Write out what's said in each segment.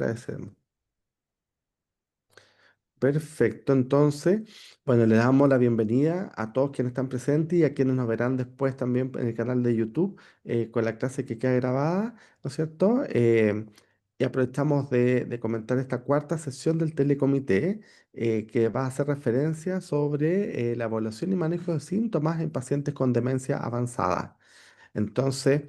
agradecemos. Perfecto, entonces, bueno, le damos la bienvenida a todos quienes están presentes y a quienes nos verán después también en el canal de YouTube con la clase que queda grabada, ¿no es cierto? Y aprovechamos de comentar esta cuarta sesión del telecomité que va a hacer referencia sobre la evaluación y manejo de síntomas en pacientes con demencia avanzada. Entonces,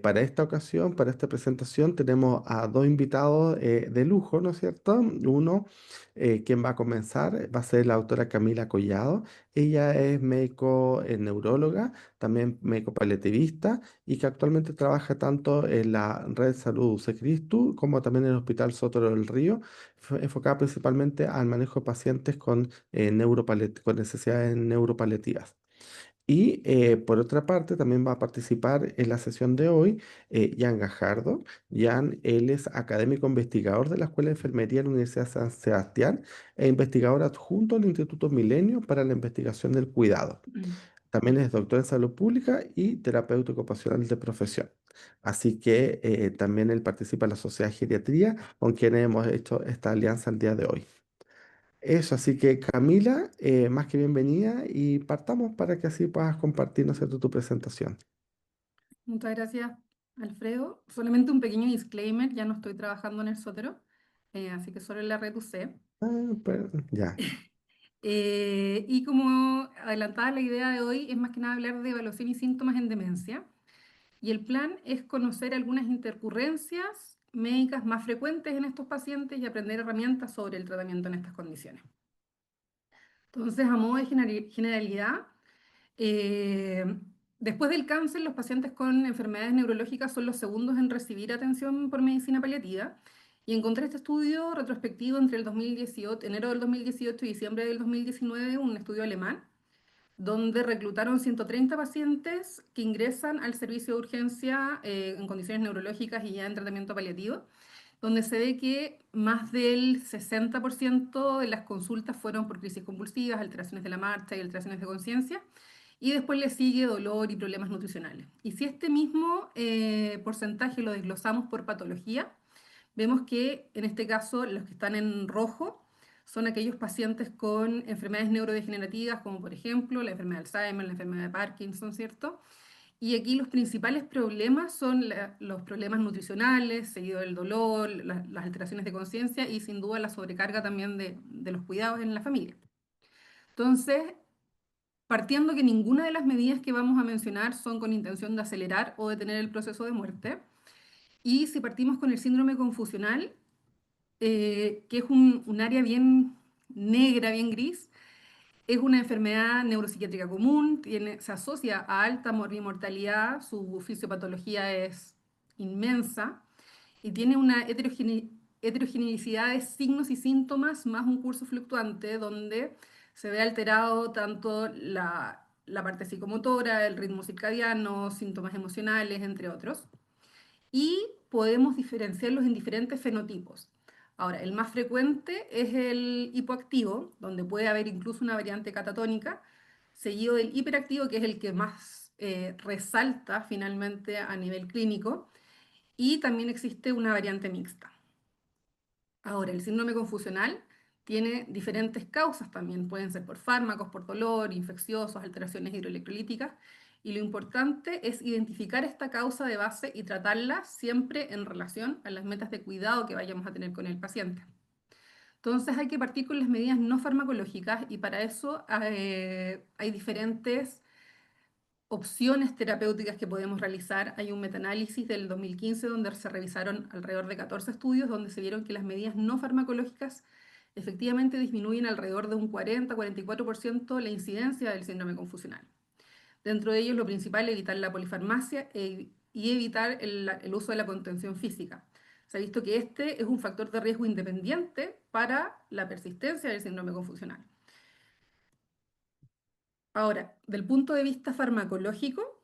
para esta ocasión, para esta presentación, tenemos a dos invitados de lujo, ¿no es cierto? Uno, quien va a comenzar, va a ser la doctora Camila Collado. Ella es médico neuróloga, también médico paliativista y que actualmente trabaja tanto en la Red Salud Secristu como también en el Hospital Sotero del Río, enfocada principalmente al manejo de pacientes con, con necesidades neuropaliativas. Y por otra parte, también va a participar en la sesión de hoy Jan Gajardo. Jan, él es académico investigador de la Escuela de Enfermería de la Universidad de San Sebastián e investigador adjunto al Instituto Milenio para la Investigación del Cuidado. También es doctor en salud pública y terapeuta ocupacional de profesión. Así que también él participa en la Sociedad de Geriatría, con quien hemos hecho esta alianza el día de hoy. Eso, así que Camila, más que bienvenida y partamos para que así puedas compartir, ¿no es cierto?, tu presentación. Muchas gracias, Alfredo. Solamente un pequeño disclaimer, ya no estoy trabajando en el Sótero, así que solo en la red UC. Ya. Y como adelantada la idea de hoy, es más que nada hablar de evaluación y síntomas en demencia. Y el plan es conocer algunas intercurrencias médicas más frecuentes en estos pacientes y aprender herramientas sobre el tratamiento en estas condiciones. Entonces, a modo de generalidad, eh, después del cáncer, los pacientes con enfermedades neurológicas son los segundos en recibir atención por medicina paliativa. Y encontré este estudio retrospectivo entre el 2018, enero del 2018 y diciembre del 2019, un estudio alemán, donde reclutaron 130 pacientes que ingresan al servicio de urgencia en condiciones neurológicas y ya en tratamiento paliativo, donde se ve que más del 60% de las consultas fueron por crisis convulsivas, alteraciones de la marcha y alteraciones de conciencia, y después le sigue dolor y problemas nutricionales. Y si este mismo porcentaje lo desglosamos por patología, vemos que en este caso los que están en rojo son aquellos pacientes con enfermedades neurodegenerativas, como por ejemplo la enfermedad de Alzheimer, la enfermedad de Parkinson, ¿cierto? Y aquí los principales problemas son los problemas nutricionales, seguido del dolor, las alteraciones de conciencia y sin duda la sobrecarga también de los cuidados en la familia. Entonces, partiendo que ninguna de las medidas que vamos a mencionar son con intención de acelerar o detener el proceso de muerte, y si partimos con el síndrome confusional, que es un área bien negra, bien gris, es una enfermedad neuropsiquiátrica común, se asocia a alta mortalidad, su fisiopatología es inmensa y tiene una heterogeneidad de signos y síntomas más un curso fluctuante donde se ve alterado tanto la parte psicomotora, el ritmo circadiano, síntomas emocionales, entre otros, y podemos diferenciarlos en diferentes fenotipos. Ahora, el más frecuente es el hipoactivo, donde puede haber incluso una variante catatónica, seguido del hiperactivo, que es el que más resalta finalmente a nivel clínico, y también existe una variante mixta. Ahora, el síndrome confusional tiene diferentes causas también, pueden ser por fármacos, por dolor, infecciosos, alteraciones hidroelectrolíticas, y lo importante es identificar esta causa de base y tratarla siempre en relación a las metas de cuidado que vayamos a tener con el paciente. Entonces hay que partir con las medidas no farmacológicas y para eso hay diferentes opciones terapéuticas que podemos realizar. Hay un metaanálisis del 2015 donde se revisaron alrededor de 14 estudios donde se vieron que las medidas no farmacológicas efectivamente disminuyen alrededor de un 40-44% la incidencia del síndrome confusional. Dentro de ellos, lo principal es evitar la polifarmacia y evitar el uso de la contención física. Se ha visto que este es un factor de riesgo independiente para la persistencia del síndrome confusional. Ahora, del punto de vista farmacológico,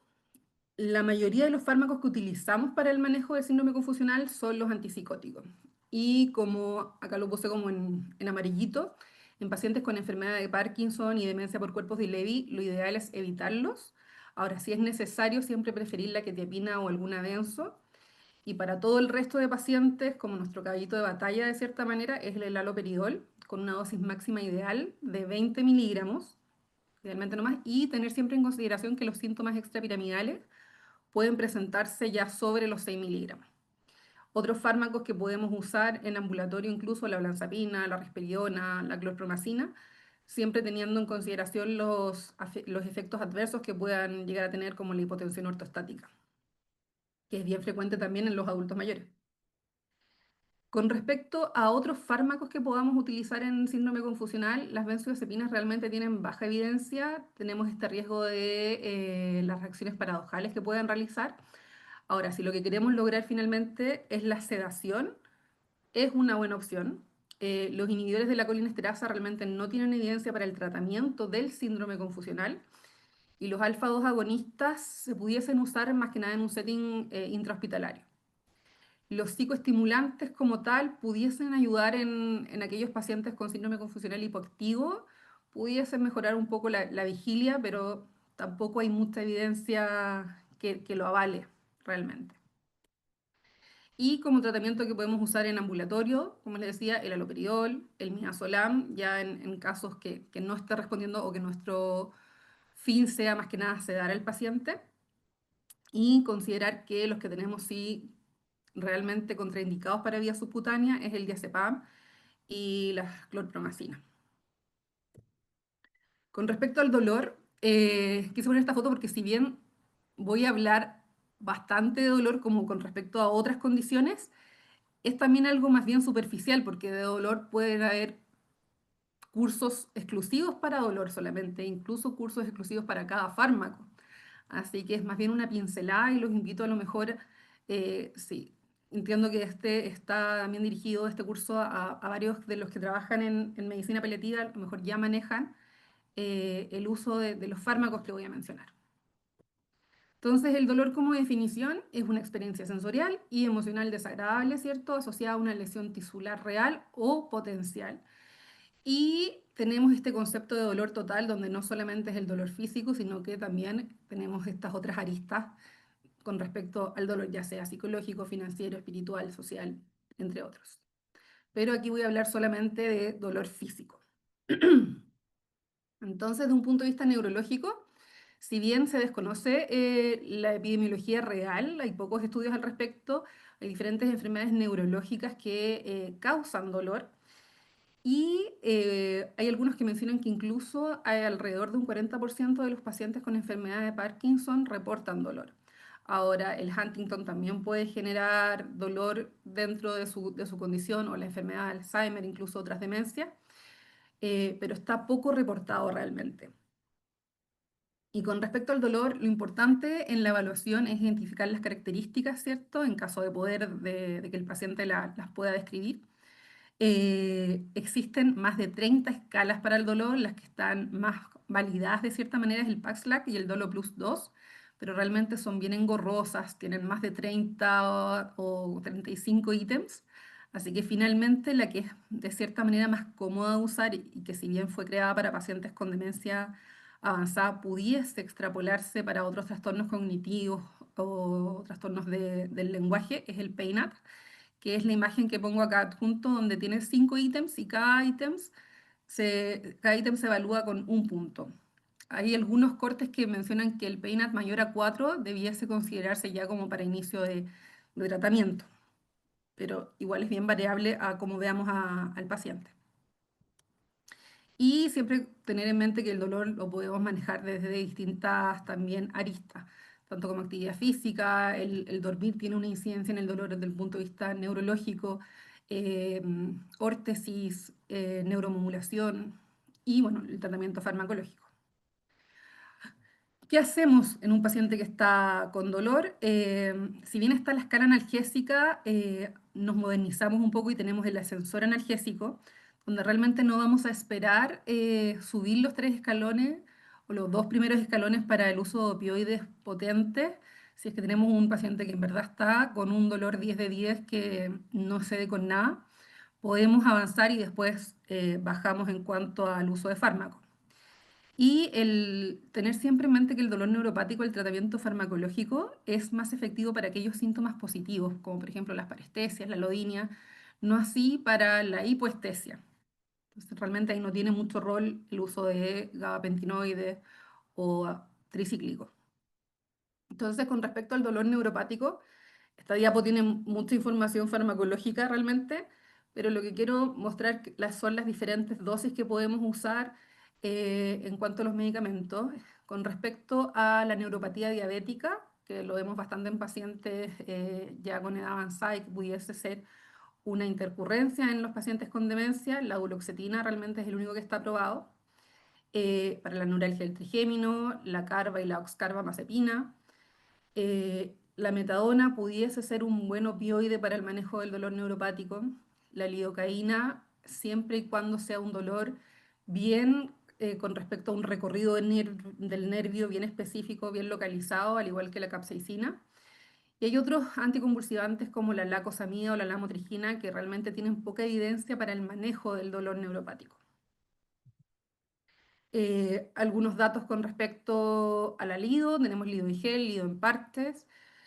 la mayoría de los fármacos que utilizamos para el manejo del síndrome confusional son los antipsicóticos. Y como acá lo puse como en amarillito, en pacientes con enfermedad de Parkinson y demencia por cuerpos de Levy, lo ideal es evitarlos. Ahora, si es necesario, siempre preferir la quetiapina o alguna benzo. Y para todo el resto de pacientes, como nuestro caballito de batalla de cierta manera, es el haloperidol, con una dosis máxima ideal de 20 miligramos, idealmente no más, y tener siempre en consideración que los síntomas extrapiramidales pueden presentarse ya sobre los 6 miligramos. Otros fármacos que podemos usar en ambulatorio, incluso la olanzapina, la risperidona, la clorpromacina, siempre teniendo en consideración los efectos adversos que puedan llegar a tener, como la hipotensión ortostática, que es bien frecuente también en los adultos mayores. Con respecto a otros fármacos que podamos utilizar en síndrome confusional, las benzodiazepinas realmente tienen baja evidencia. Tenemos este riesgo de las reacciones paradojales que pueden realizar. Ahora, si lo que queremos lograr finalmente es la sedación, es una buena opción. Los inhibidores de la colinesterasa realmente no tienen evidencia para el tratamiento del síndrome confusional, y los alfa-2 agonistas se pudiesen usar más que nada en un setting intrahospitalario. Los psicoestimulantes como tal pudiesen ayudar en aquellos pacientes con síndrome confusional hipoactivo, pudiesen mejorar un poco la vigilia, pero tampoco hay mucha evidencia que lo avale realmente. Y como tratamiento que podemos usar en ambulatorio, como les decía, el haloperidol, el midazolam, ya en casos que no esté respondiendo o que nuestro fin sea más que nada sedar al paciente, y considerar que los que tenemos sí realmente contraindicados para vía subcutánea es el diazepam y la clorpromacina. Con respecto al dolor, quise poner esta foto porque si bien voy a hablar bastante de dolor como con respecto a otras condiciones, es también algo más bien superficial, porque de dolor pueden haber cursos exclusivos para dolor solamente, incluso cursos exclusivos para cada fármaco. Así que es más bien una pincelada y los invito a lo mejor, sí, entiendo que este está también dirigido, este curso, a varios de los que trabajan en medicina paliativa, a lo mejor ya manejan el uso de los fármacos que voy a mencionar. Entonces, el dolor como definición es una experiencia sensorial y emocional desagradable, ¿cierto? Asociada a una lesión tisular real o potencial. Y tenemos este concepto de dolor total, donde no solamente es el dolor físico, sino que también tenemos estas otras aristas con respecto al dolor, ya sea psicológico, financiero, espiritual, social, entre otros. Pero aquí voy a hablar solamente de dolor físico. Entonces, de un punto de vista neurológico, si bien se desconoce la epidemiología real, hay pocos estudios al respecto, hay diferentes enfermedades neurológicas que causan dolor, y hay algunos que mencionan que incluso hay alrededor de un 40% de los pacientes con enfermedad de Parkinson reportan dolor. Ahora, el Huntington también puede generar dolor dentro de su condición, o la enfermedad de Alzheimer, incluso otras demencias, pero está poco reportado realmente. Y con respecto al dolor, lo importante en la evaluación es identificar las características, ¿cierto? En caso de poder, de que el paciente las pueda describir. Existen más de 30 escalas para el dolor. Las que están más validadas de cierta manera es el PAXLAC y el Dolo Plus 2, pero realmente son bien engorrosas, tienen más de 30 o 35 ítems. Así que finalmente la que es de cierta manera más cómoda de usar, y que si bien fue creada para pacientes con demencia avanzada, pudiese extrapolarse para otros trastornos cognitivos o trastornos del lenguaje, es el PAINAT, que es la imagen que pongo acá adjunto, donde tiene 5 ítems y cada ítem se evalúa con un punto. Hay algunos cortes que mencionan que el PAINAT mayor a 4 debiese considerarse ya como para inicio de tratamiento, pero igual es bien variable a cómo veamos al paciente. Y siempre tener en mente que el dolor lo podemos manejar desde distintas también aristas, tanto como actividad física. El dormir tiene una incidencia en el dolor desde el punto de vista neurológico, eh, órtesis, neuromodulación y, bueno, el tratamiento farmacológico. ¿Qué hacemos en un paciente que está con dolor? Si bien está la escala analgésica, nos modernizamos un poco y tenemos el ascensor analgésico, donde realmente no vamos a esperar subir los 3 escalones o los 2 primeros escalones para el uso de opioides potentes. Si es que tenemos un paciente que en verdad está con un dolor 10 de 10 que no cede con nada, podemos avanzar y después bajamos en cuanto al uso de fármacos. Y el tener siempre en mente que el dolor neuropático, el tratamiento farmacológico, es más efectivo para aquellos síntomas positivos, como por ejemplo las parestesias, la alodinia, no así para la hipoestesia. Entonces, realmente ahí no tiene mucho rol el uso de gabapentinoides o tricíclicos. Entonces, con respecto al dolor neuropático, esta diapo tiene mucha información farmacológica realmente, pero lo que quiero mostrar son las diferentes dosis que podemos usar en cuanto a los medicamentos. Con respecto a la neuropatía diabética, que lo vemos bastante en pacientes ya con edad avanzada y que pudiese ser una intercurrencia en los pacientes con demencia, la duloxetina realmente es el único que está aprobado. Para la neuralgia del trigémino, la carba y la oxcarbamazepina. La metadona pudiese ser un buen opioide para el manejo del dolor neuropático. La lidocaína, siempre y cuando sea un dolor bien con respecto a un recorrido del nervio bien específico, bien localizado, al igual que la capsaicina. Y hay otros anticonvulsivantes como la lacosamida o la lamotrigina que realmente tienen poca evidencia para el manejo del dolor neuropático. Algunos datos con respecto a la lido, tenemos lido y gel, lido en partes.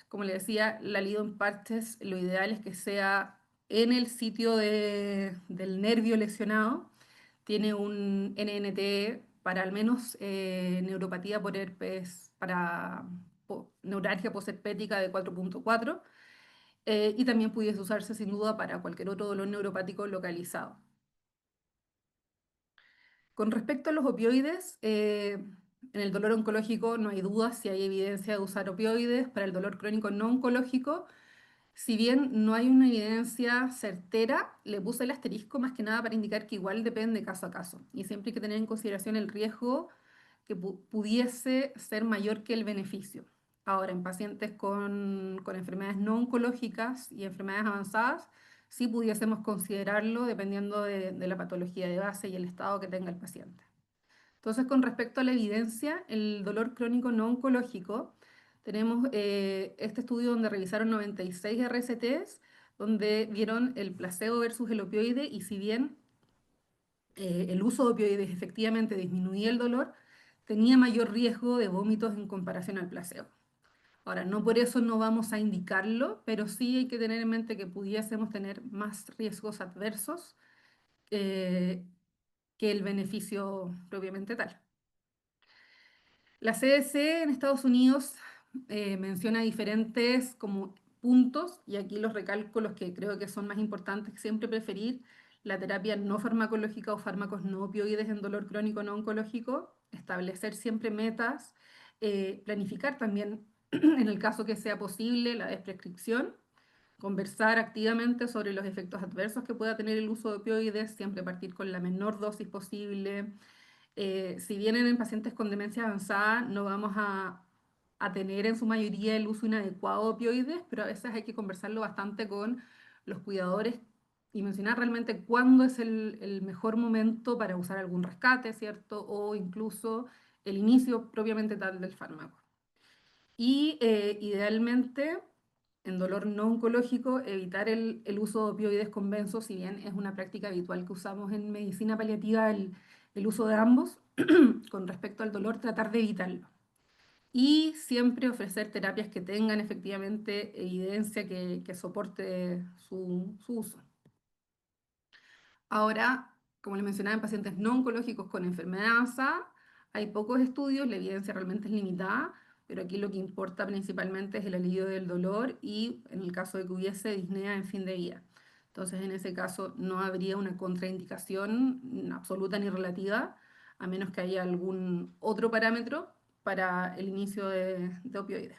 Como le decía, la lido en partes, lo ideal es que sea en el sitio del nervio lesionado. Tiene un NNT para al menos neuropatía por herpes, para neuralgia posherpética de 4.4 y también pudiese usarse sin duda para cualquier otro dolor neuropático localizado. Con respecto a los opioides, en el dolor oncológico no hay duda si hay evidencia de usar opioides. Para el dolor crónico no oncológico, si bien no hay una evidencia certera, le puse el asterisco más que nada para indicar que igual depende caso a caso. Y siempre hay que tener en consideración el riesgo que pudiese ser mayor que el beneficio. Ahora, en pacientes con enfermedades no oncológicas y enfermedades avanzadas, sí pudiésemos considerarlo dependiendo de la patología de base y el estado que tenga el paciente. Entonces, con respecto a la evidencia, el dolor crónico no oncológico, tenemos este estudio donde revisaron 96 RCTs, donde vieron el placebo versus el opioide y si bien el uso de opioides efectivamente disminuía el dolor, tenía mayor riesgo de vómitos en comparación al placebo. Ahora, no por eso no vamos a indicarlo, pero sí hay que tener en mente que pudiésemos tener más riesgos adversos eh, que el beneficio propiamente tal. La CDC en Estados Unidos menciona diferentes como puntos y aquí los recalco los que creo que son más importantes, siempre preferir la terapia no farmacológica o fármacos no opioides en dolor crónico no oncológico, establecer siempre metas, planificar también en el caso que sea posible la desprescripción, conversar activamente sobre los efectos adversos que pueda tener el uso de opioides, siempre partir con la menor dosis posible, si vienen en pacientes con demencia avanzada, no vamos a tener en su mayoría el uso inadecuado de opioides, pero a veces hay que conversarlo bastante con los cuidadores y mencionar realmente cuándo es el mejor momento para usar algún rescate, ¿cierto? O incluso el inicio propiamente tal del fármaco. Y idealmente, en dolor no oncológico, evitar el uso de opioides convensos, si bien es una práctica habitual que usamos en medicina paliativa, el uso de ambos, con respecto al dolor, tratar de evitarlo. Y siempre ofrecer terapias que tengan efectivamente evidencia que soporte su uso. Ahora, como les mencionaba, en pacientes no oncológicos con enfermedad avanzada, hay pocos estudios, la evidencia realmente es limitada, pero aquí lo que importa principalmente es el alivio del dolor y en el caso de que hubiese disnea en fin de vida. Entonces, en ese caso no habría una contraindicación absoluta ni relativa, a menos que haya algún otro parámetro para el inicio de opioides.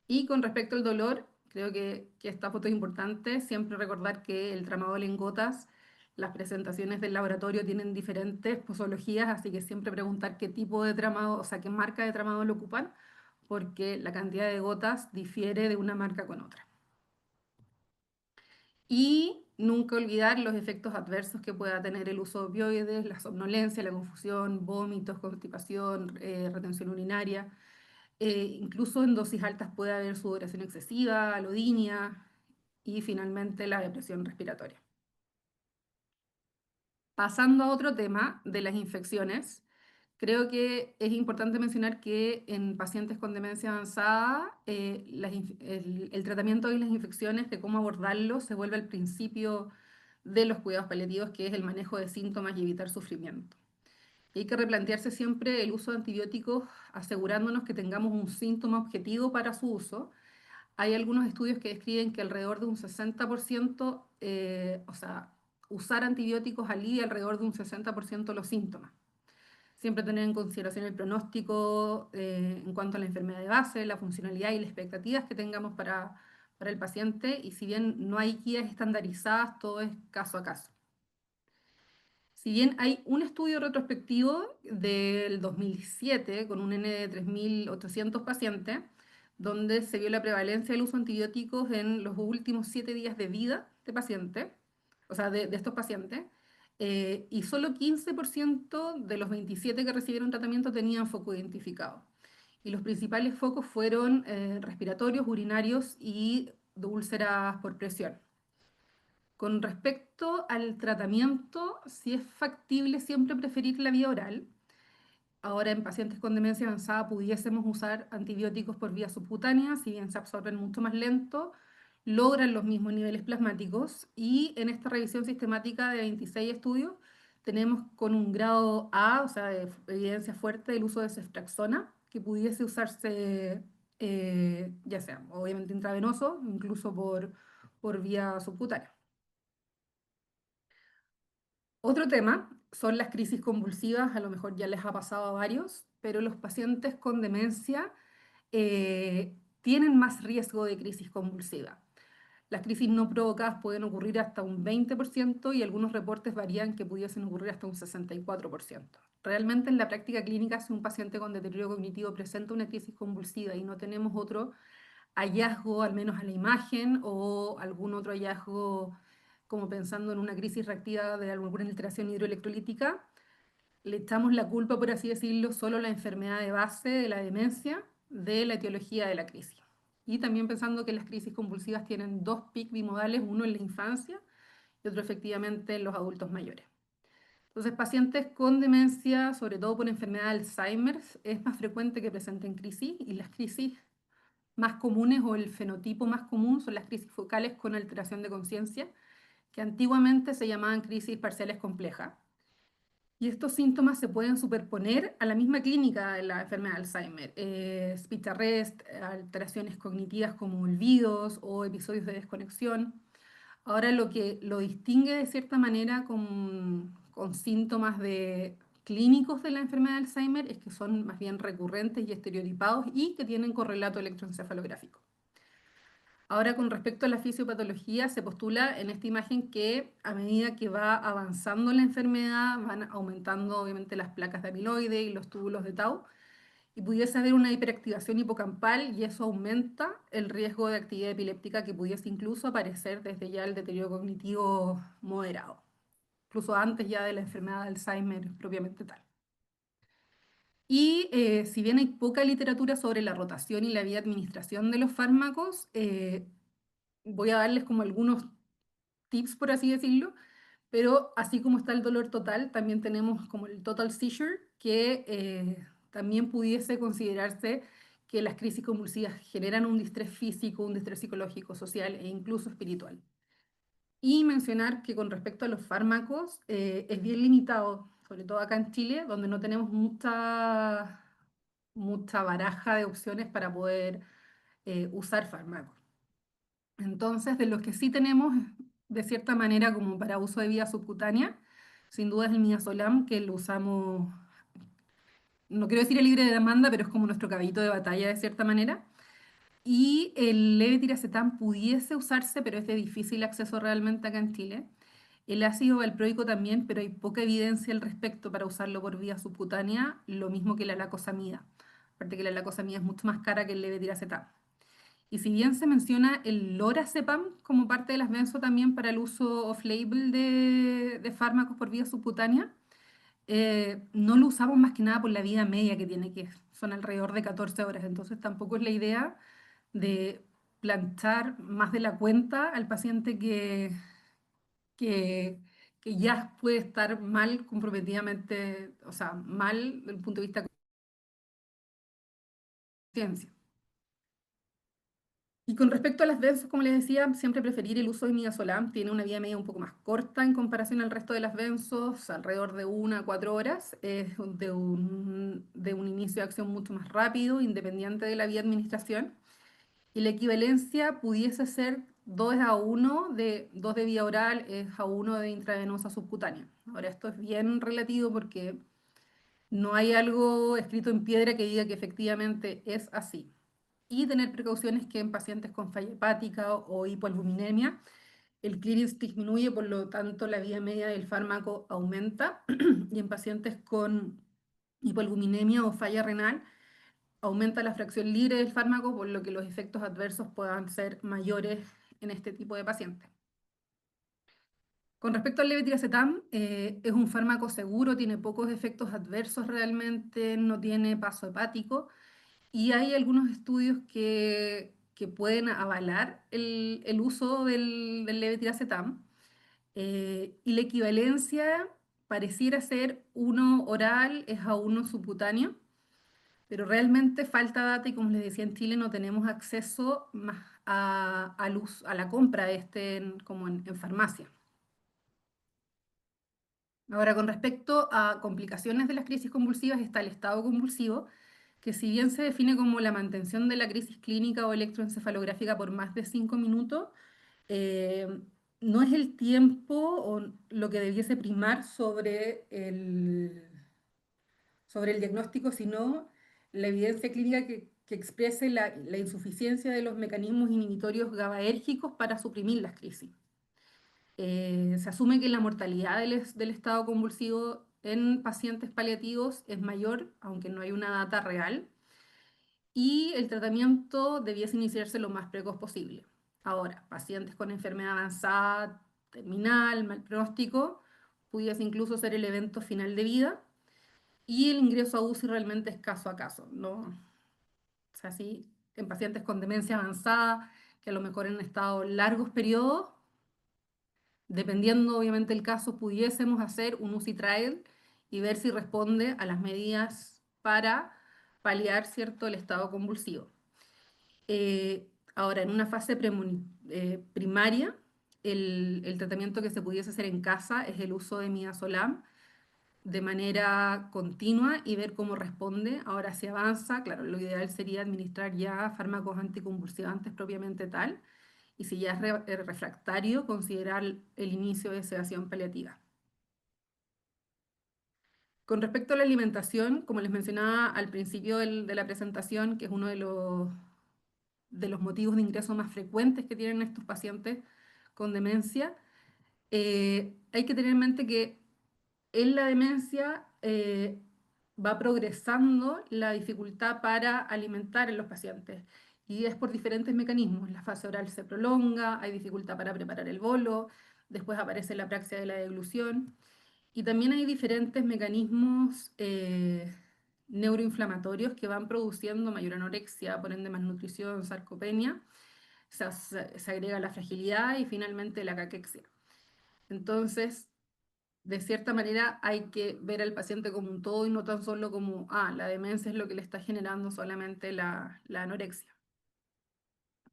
Y con respecto al dolor, creo que esta foto es importante. Siempre recordar que el tramadol en gotas, las presentaciones del laboratorio tienen diferentes posologías, así que siempre preguntar qué tipo de tramadol, o sea, qué marca de tramadol ocupan, porque la cantidad de gotas difiere de una marca con otra. Y nunca olvidar los efectos adversos que pueda tener el uso de opioides, la somnolencia, la confusión, vómitos, constipación, retención urinaria. Incluso en dosis altas puede haber sudoración excesiva, alodinia y finalmente la depresión respiratoria. Pasando a otro tema de las infecciones, Creo que es importante mencionar que en pacientes con demencia avanzada, el tratamiento y las infecciones, de cómo abordarlo, se vuelve al principio de los cuidados paliativos, que es el manejo de síntomas y evitar sufrimiento. Y hay que replantearse siempre el uso de antibióticos, asegurándonos que tengamos un síntoma objetivo para su uso. Hay algunos estudios que describen que alrededor de un 60%, o sea, usar antibióticos alivia alrededor de un 60% los síntomas. Siempre tener en consideración el pronóstico en cuanto a la enfermedad de base, la funcionalidad y las expectativas que tengamos para el paciente. Y si bien no hay guías estandarizadas, todo es caso a caso. Si bien hay un estudio retrospectivo del 2007 con un N de 3.800 pacientes, donde se vio la prevalencia del uso de antibióticos en los últimos 7 días de vida de pacientes, o sea, de estos pacientes, y solo 15% de los 27 que recibieron tratamiento tenían foco identificado. Y los principales focos fueron respiratorios, urinarios y de úlceras por presión. Con respecto al tratamiento, si es factible siempre preferir la vía oral. Ahora en pacientes con demencia avanzada pudiésemos usar antibióticos por vía subcutánea, si bien se absorben mucho más lento, logran los mismos niveles plasmáticos y en esta revisión sistemática de 26 estudios tenemos con un grado A, o sea, de evidencia fuerte, el uso de ceftriaxona, que pudiese usarse ya sea obviamente intravenoso, incluso por vía subcutánea. Otro tema son las crisis convulsivas, a lo mejor ya les ha pasado a varios, pero los pacientes con demencia tienen más riesgo de crisis convulsiva. Las crisis no provocadas pueden ocurrir hasta un 20% y algunos reportes varían que pudiesen ocurrir hasta un 64%. Realmente en la práctica clínica, si un paciente con deterioro cognitivo presenta una crisis convulsiva y no tenemos otro hallazgo, al menos a la imagen, o algún otro hallazgo como pensando en una crisis reactiva de alguna alteración hidroelectrolítica, le echamos la culpa, por así decirlo, solo a la enfermedad de base de la demencia, de la etiología de la crisis. Y también pensando que las crisis convulsivas tienen dos pics bimodales, uno en la infancia y otro efectivamente en los adultos mayores. Entonces, pacientes con demencia, sobre todo por enfermedad de Alzheimer, es más frecuente que presenten crisis y las crisis más comunes o el fenotipo más común son las crisis focales con alteración de conciencia, que antiguamente se llamaban crisis parciales complejas. Y estos síntomas se pueden superponer a la misma clínica de la enfermedad de Alzheimer. Speech arrest, alteraciones cognitivas como olvidos o episodios de desconexión. Ahora lo que lo distingue de cierta manera con síntomas clínicos de la enfermedad de Alzheimer es que son más bien recurrentes y estereotipados y que tienen correlato electroencefalográfico. Ahora, con respecto a la fisiopatología, se postula en esta imagen que a medida que va avanzando la enfermedad, van aumentando obviamente las placas de amiloide y los túbulos de tau, y pudiese haber una hiperactivación hipocampal y eso aumenta el riesgo de actividad epiléptica que pudiese incluso aparecer desde ya el deterioro cognitivo moderado, incluso antes ya de la enfermedad de Alzheimer propiamente tal. Y si bien hay poca literatura sobre la rotación y la vía de administración de los fármacos, voy a darles como algunos tips, por así decirlo, pero así como está el dolor total, también tenemos como el total seizure, que también pudiese considerarse que las crisis convulsivas generan un distrés físico, un distrés psicológico, social e incluso espiritual. Y mencionar que con respecto a los fármacos, es bien limitado, sobre todo acá en Chile, donde no tenemos mucha baraja de opciones para poder usar fármacos. Entonces, de los que sí tenemos, de cierta manera, como para uso de vía subcutánea, sin duda es el midazolam, que lo usamos, no quiero decir el libre de demanda, pero es como nuestro caballito de batalla, de cierta manera. Y el levetiracetam pudiese usarse, pero es de difícil acceso realmente acá en Chile. El ácido valproico también, pero hay poca evidencia al respecto para usarlo por vía subcutánea, lo mismo que la lacosamida. Aparte que la lacosamida es mucho más cara que el levetiracetam. Y si bien se menciona el lorazepam como parte de las benzo también para el uso off-label de fármacos por vía subcutánea, no lo usamos más que nada por la vida media que tiene, que son alrededor de 14 horas. Entonces tampoco es la idea de planchar más de la cuenta al paciente que, que ya puede estar mal comprometidamente, o sea, mal desde el punto de vista de conciencia. Y con respecto a las benzos, como les decía, siempre preferir el uso de midazolam. Tiene una vida media un poco más corta en comparación al resto de las benzos, alrededor de 1 a 4 horas. Es de un inicio de acción mucho más rápido, independiente de la vía de administración. Y la equivalencia pudiese ser 2 a 1 de 2 de vía oral es a 1 de intravenosa subcutánea. Ahora, esto es bien relativo porque no hay algo escrito en piedra que diga que efectivamente es así. Y tener precauciones que en pacientes con falla hepática o hipoalbuminemia, el clearance disminuye, por lo tanto la vía media del fármaco aumenta. Y en pacientes con hipoalbuminemia o falla renal, aumenta la fracción libre del fármaco, por lo que los efectos adversos puedan ser mayores en este tipo de pacientes. Con respecto al levetiracetam, es un fármaco seguro, tiene pocos efectos adversos realmente, no tiene paso hepático y hay algunos estudios que pueden avalar el uso del levetiracetam. Y la equivalencia pareciera ser 1 oral es a 1 subcutáneo, pero realmente falta data y como les decía, en Chile no tenemos acceso más a la compra de este como en farmacia. Ahora, con respecto a complicaciones de las crisis convulsivas, está el estado convulsivo, que si bien se define como la mantención de la crisis clínica o electroencefalográfica por más de 5 minutos, eh, no es el tiempo o lo que debiese primar sobre el diagnóstico, sino la evidencia clínica que exprese la insuficiencia de los mecanismos inhibitorios GABAérgicos para suprimir las crisis. Se asume que la mortalidad del estado convulsivo en pacientes paliativos es mayor, aunque no hay una data real, y el tratamiento debiese iniciarse lo más precoz posible. Ahora, pacientes con enfermedad avanzada, terminal, mal pronóstico, pudiese incluso ser el evento final de vida, y el ingreso a UCI realmente es caso a caso, ¿no? O sea, sí, en pacientes con demencia avanzada, que a lo mejor han estado largos periodos, dependiendo obviamente el caso, pudiésemos hacer un UCI trial y ver si responde a las medidas para paliar, ¿cierto?, el estado convulsivo. Ahora, en una fase primaria, el tratamiento que se pudiese hacer en casa es el uso de midazolam de manera continua y ver cómo responde. Ahora, si avanza, claro, lo ideal sería administrar ya fármacos anticonvulsivantes propiamente tal, y si ya es refractario, considerar el inicio de sedación paliativa. Con respecto a la alimentación, como les mencionaba al principio de la presentación, que es uno de los motivos de ingreso más frecuentes que tienen estos pacientes con demencia, hay que tener en mente que en la demencia va progresando la dificultad para alimentar en los pacientes y es por diferentes mecanismos. La fase oral se prolonga, hay dificultad para preparar el bolo, después aparece la praxia de la deglución y también hay diferentes mecanismos neuroinflamatorios que van produciendo mayor anorexia, por ende malnutrición, sarcopenia, se agrega la fragilidad y finalmente la caquexia. Entonces, de cierta manera hay que ver al paciente como un todo y no tan solo como, la demencia es lo que le está generando solamente la anorexia.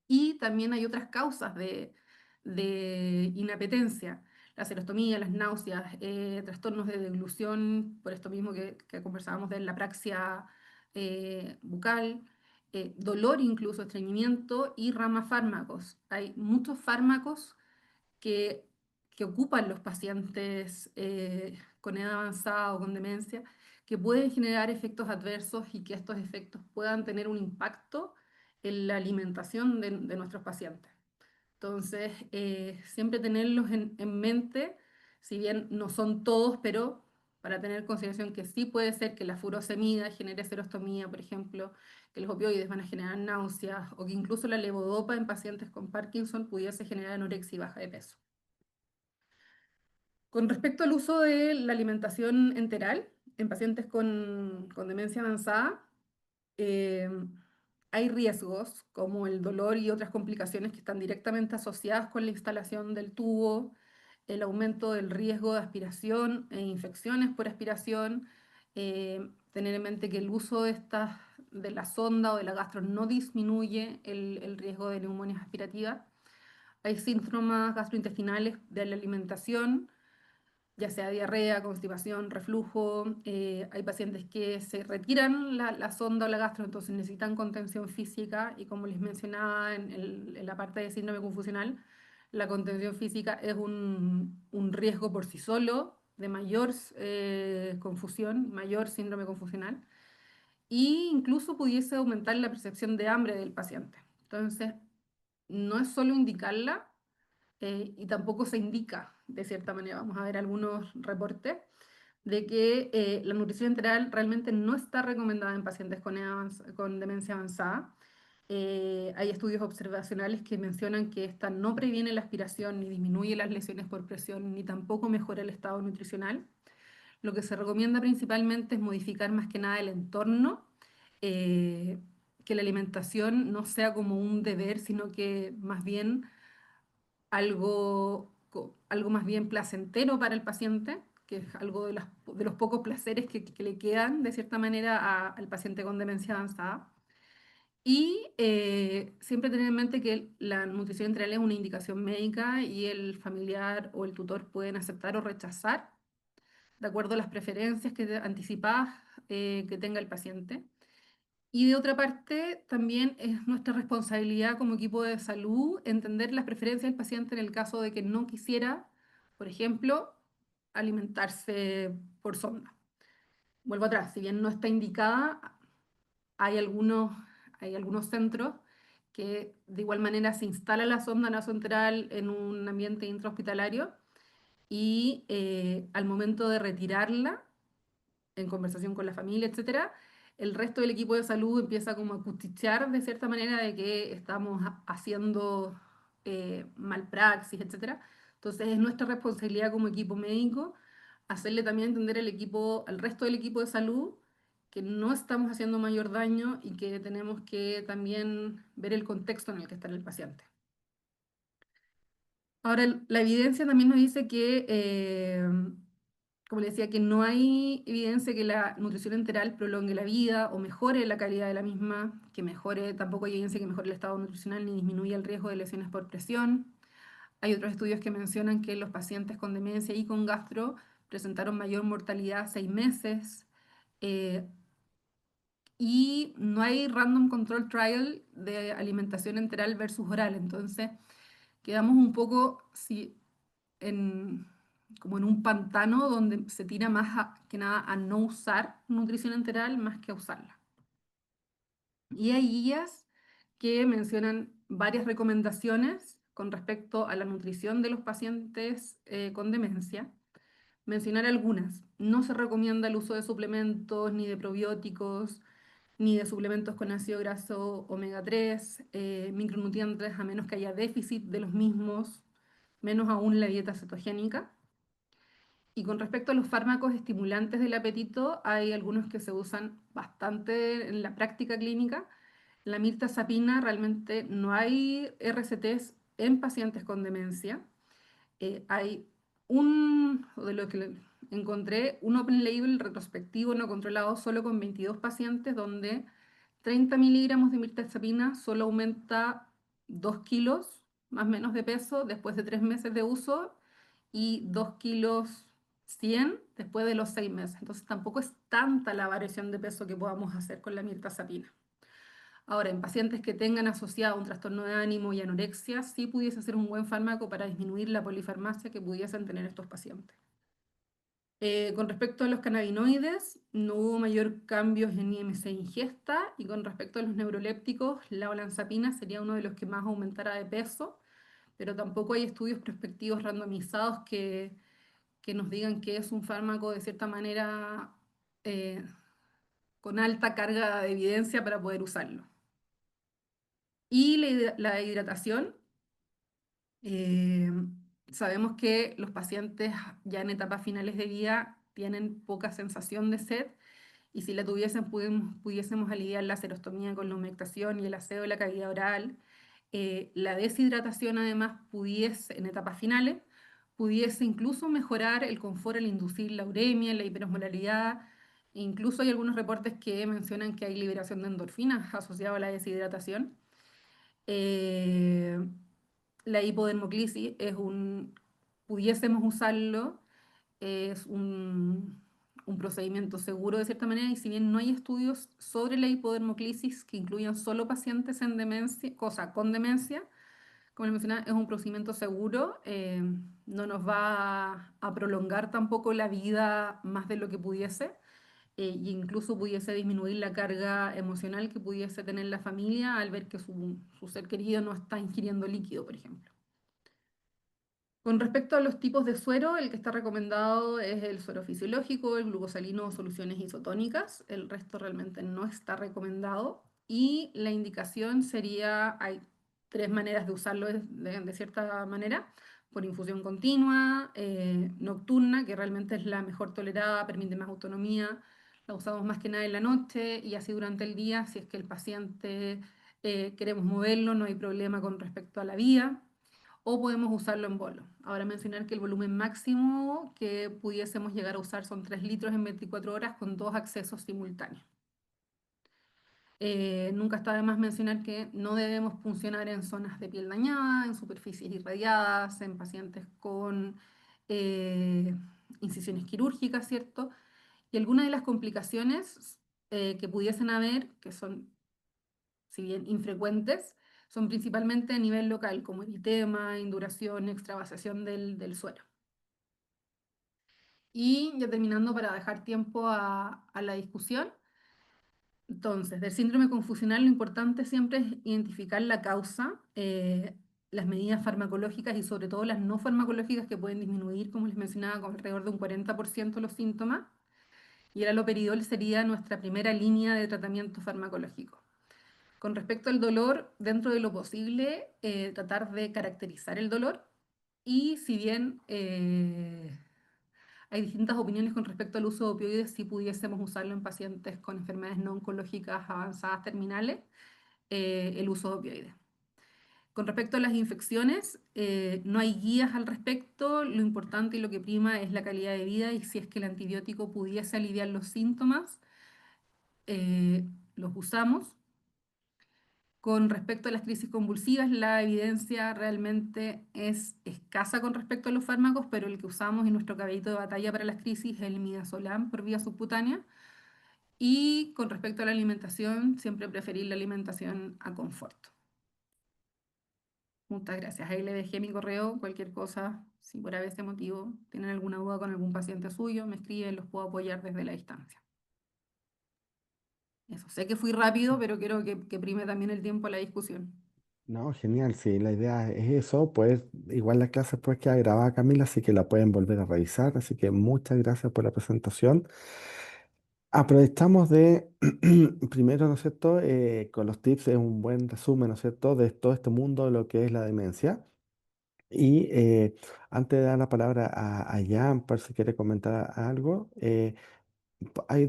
Y también hay otras causas de inapetencia, la serostomía, las náuseas, trastornos de deglución, por esto mismo que conversábamos de la apraxia bucal, dolor incluso, estreñimiento y ramafármacos. Hay muchos fármacos que, que ocupan los pacientes con edad avanzada o con demencia, que pueden generar efectos adversos y que estos efectos puedan tener un impacto en la alimentación de nuestros pacientes. Entonces, siempre tenerlos en mente, si bien no son todos, pero para tener en consideración que sí puede ser que la furosemida genere serostomía, por ejemplo, que los opioides van a generar náuseas o que incluso la levodopa en pacientes con Parkinson pudiese generar anorexia y baja de peso. Con respecto al uso de la alimentación enteral en pacientes con demencia avanzada, eh, hay riesgos como el dolor y otras complicaciones que están directamente asociadas con la instalación del tubo, el aumento del riesgo de aspiración e infecciones por aspiración, tener en mente que el uso de la sonda o de la gastro no disminuye el riesgo de neumonías aspirativas. Hay síntomas gastrointestinales de la alimentación, ya sea diarrea, constipación, reflujo. Hay pacientes que se retiran la sonda o la gastro, entonces necesitan contención física y como les mencionaba en la parte de síndrome confusional, la contención física es un riesgo por sí solo de mayor confusión, mayor síndrome confusional e incluso pudiese aumentar la percepción de hambre del paciente. Entonces, no es solo indicarla, y tampoco se indica, de cierta manera, vamos a ver algunos reportes, de que la nutrición enteral realmente no está recomendada en pacientes con demencia avanzada. Hay estudios observacionales que mencionan que esta no previene la aspiración, ni disminuye las lesiones por presión, ni tampoco mejora el estado nutricional. Lo que se recomienda principalmente es modificar más que nada el entorno, eh, que la alimentación no sea como un deber, sino que más bien algo más bien placentero para el paciente, que es algo de los pocos placeres que le quedan de cierta manera al paciente con demencia avanzada. Y siempre tener en mente que la nutrición enteral es una indicación médica y el familiar o el tutor pueden aceptar o rechazar de acuerdo a las preferencias anticipadas que tenga el paciente. Y de otra parte, también es nuestra responsabilidad como equipo de salud entender las preferencias del paciente en el caso de que no quisiera, por ejemplo, alimentarse por sonda. Vuelvo atrás, si bien no está indicada, hay algunos, hay algunos centros que de igual manera se instala la sonda nasoenteral en un ambiente intrahospitalario y al momento de retirarla, en conversación con la familia, etcétera, el resto del equipo de salud empieza como a cuchichear de cierta manera de que estamos haciendo malpraxis, etcétera. Entonces es nuestra responsabilidad como equipo médico hacerle también entender al resto del equipo de salud que no estamos haciendo mayor daño y que tenemos que también ver el contexto en el que está el paciente. Ahora, la evidencia también nos dice que como le decía, que no hay evidencia que la nutrición enteral prolongue la vida o mejore la calidad de la misma, que mejore, tampoco hay evidencia que mejore el estado nutricional ni disminuya el riesgo de lesiones por presión. Hay otros estudios que mencionan que los pacientes con demencia y con gastro presentaron mayor mortalidad a 6 meses, eh, y no hay random control trial de alimentación enteral versus oral. Entonces, quedamos un poco en, como en un pantano donde se tira más que nada a no usar nutrición enteral más que a usarla. Y hay guías que mencionan varias recomendaciones con respecto a la nutrición de los pacientes con demencia. Mencionar algunas. No se recomienda el uso de suplementos, ni de probióticos, ni de suplementos con ácido graso omega 3, micronutrientes, a menos que haya déficit de los mismos, menos aún la dieta cetogénica. Y con respecto a los fármacos estimulantes del apetito, hay algunos que se usan bastante en la práctica clínica. La mirtazapina, realmente no hay RCTs en pacientes con demencia. Hay de lo que encontré, un open label retrospectivo no controlado solo con 22 pacientes, donde 30 miligramos de mirtazapina solo aumenta 2 kilos más o menos de peso después de 3 meses de uso y 2 kilos 100 después de los 6 meses. Entonces tampoco es tanta la variación de peso que podamos hacer con la mirtazapina. Ahora, en pacientes que tengan asociado un trastorno de ánimo y anorexia, sí pudiese ser un buen fármaco para disminuir la polifarmacia que pudiesen tener estos pacientes. Con respecto a los cannabinoides, no hubo mayor cambios en IMC ingesta, y con respecto a los neurolépticos, la olanzapina sería uno de los que más aumentara de peso, pero tampoco hay estudios prospectivos randomizados que nos digan que es un fármaco de cierta manera eh, con alta carga de evidencia para poder usarlo. Y la hidratación, eh, sabemos que los pacientes ya en etapas finales de vida tienen poca sensación de sed y si la tuviesen pudiésemos aliviar la serostomía con la humectación y el aseo de la cavidad oral. La deshidratación además pudiese, en etapas finales, pudiese incluso mejorar el confort al inducir la uremia, la hiperosmolaridad. Incluso hay algunos reportes que mencionan que hay liberación de endorfinas asociada a la deshidratación. Eh, la hipodermoclisis pudiésemos usarlo, es un procedimiento seguro de cierta manera, y si bien no hay estudios sobre la hipodermoclisis que incluyan solo pacientes en demencia, cosa con demencia, como les mencionaba, es un procedimiento seguro, no nos va a prolongar tampoco la vida más de lo que pudiese, e incluso pudiese disminuir la carga emocional que pudiese tener la familia al ver que su ser querido no está ingiriendo líquido, por ejemplo. Con respecto a los tipos de suero, el que está recomendado es el suero fisiológico, el glucosalino o soluciones isotónicas. El resto realmente no está recomendado. Y la indicación sería, hay tres maneras de usarlo de cierta manera: por infusión continua, nocturna, que realmente es la mejor tolerada, permite más autonomía. La usamos más que nada en la noche y así durante el día, si es que el paciente queremos moverlo, no hay problema con respecto a la vía, o podemos usarlo en bolo. Ahora mencionar que el volumen máximo que pudiésemos llegar a usar son 3 litros en 24 horas con dos accesos simultáneos. Nunca está de más mencionar que no debemos puncionar en zonas de piel dañada, en superficies irradiadas, en pacientes con eh, incisiones quirúrgicas, ¿cierto? Y algunas de las complicaciones que pudiesen haber, que son, si bien infrecuentes, son principalmente a nivel local, como eritema, induración, extravasación del suero. Y ya terminando para dejar tiempo a la discusión, entonces, del síndrome confusional lo importante siempre es identificar la causa, las medidas farmacológicas y sobre todo las no farmacológicas que pueden disminuir, como les mencionaba, con alrededor de un 40% los síntomas. Y el haloperidol sería nuestra primera línea de tratamiento farmacológico. Con respecto al dolor, dentro de lo posible, tratar de caracterizar el dolor. Y si bien hay distintas opiniones con respecto al uso de opioides, si pudiésemos usarlo en pacientes con enfermedades no oncológicas avanzadas terminales, el uso de opioides. Con respecto a las infecciones, no hay guías al respecto. Lo importante y lo que prima es la calidad de vida, y si es que el antibiótico pudiese aliviar los síntomas, los usamos. Con respecto a las crisis convulsivas, la evidencia realmente es escasa con respecto a los fármacos, pero el que usamos en nuestro caballito de batalla para las crisis es el midazolam por vía subcutánea. Y con respecto a la alimentación, siempre preferir la alimentación a confort. Muchas gracias. Ahí le dejé mi correo. Cualquier cosa, si por ese motivo tienen alguna duda con algún paciente suyo, me escriben, los puedo apoyar desde la distancia. Eso, sé que fui rápido, pero quiero que prime también el tiempo a la discusión. No, genial, sí, la idea es eso, pues igual la clase pues queda grabada, Camila, así que la pueden volver a revisar, así que muchas gracias por la presentación. Aprovechamos de, primero, ¿no es cierto? Con los tips es un buen resumen, ¿no es cierto?, de todo este mundo, de lo que es la demencia. Y antes de dar la palabra a Jan, por si quiere comentar algo, hay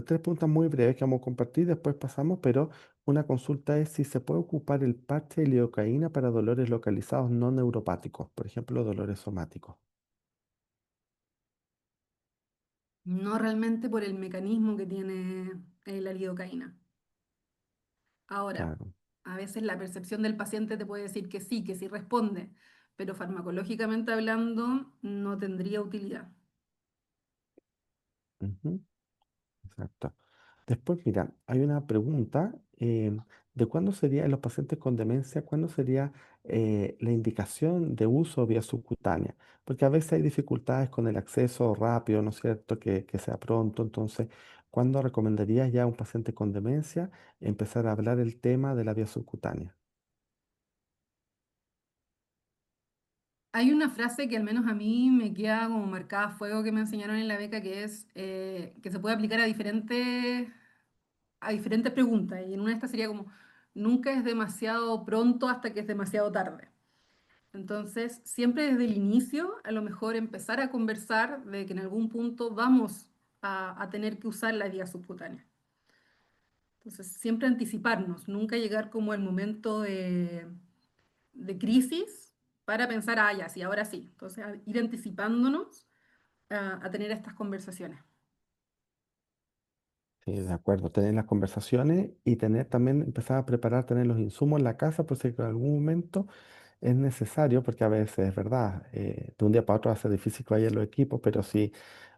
tres preguntas muy breves que vamos a compartir, después pasamos, pero una consulta es si se puede ocupar el parche de lidocaína para dolores localizados no neuropáticos, por ejemplo, dolores somáticos. No realmente por el mecanismo que tiene la lidocaína. Ahora, Claro. a veces la percepción del paciente te puede decir que sí responde, pero farmacológicamente hablando no tendría utilidad. Ujú. Exacto. Después, mira, hay una pregunta de cuándo sería en los pacientes con demencia, cuándo sería la indicación de uso vía subcutánea, porque a veces hay dificultades con el acceso rápido, ¿no es cierto?, que sea pronto. Entonces, ¿cuándo recomendarías ya a un paciente con demencia empezar a hablar el tema de la vía subcutánea? Hay una frase que al menos a mí me queda como marcada a fuego que me enseñaron en la beca, que es que se puede aplicar a diferentes preguntas. Y en una de estas sería como, nunca es demasiado pronto hasta que es demasiado tarde. Entonces, siempre desde el inicio, a lo mejor empezar a conversar de que en algún punto vamos a tener que usar la vía subcutánea. Entonces, siempre anticiparnos, nunca llegar como el momento de crisis para pensar, ah, ya, sí, ahora sí. Entonces, ir anticipándonos a tener estas conversaciones. Sí, de acuerdo, tener las conversaciones y tener también, empezar a preparar, tener los insumos en la casa, por si en algún momento es necesario, porque a veces es verdad, de un día para otro va a ser difícil que vayan los equipos, pero si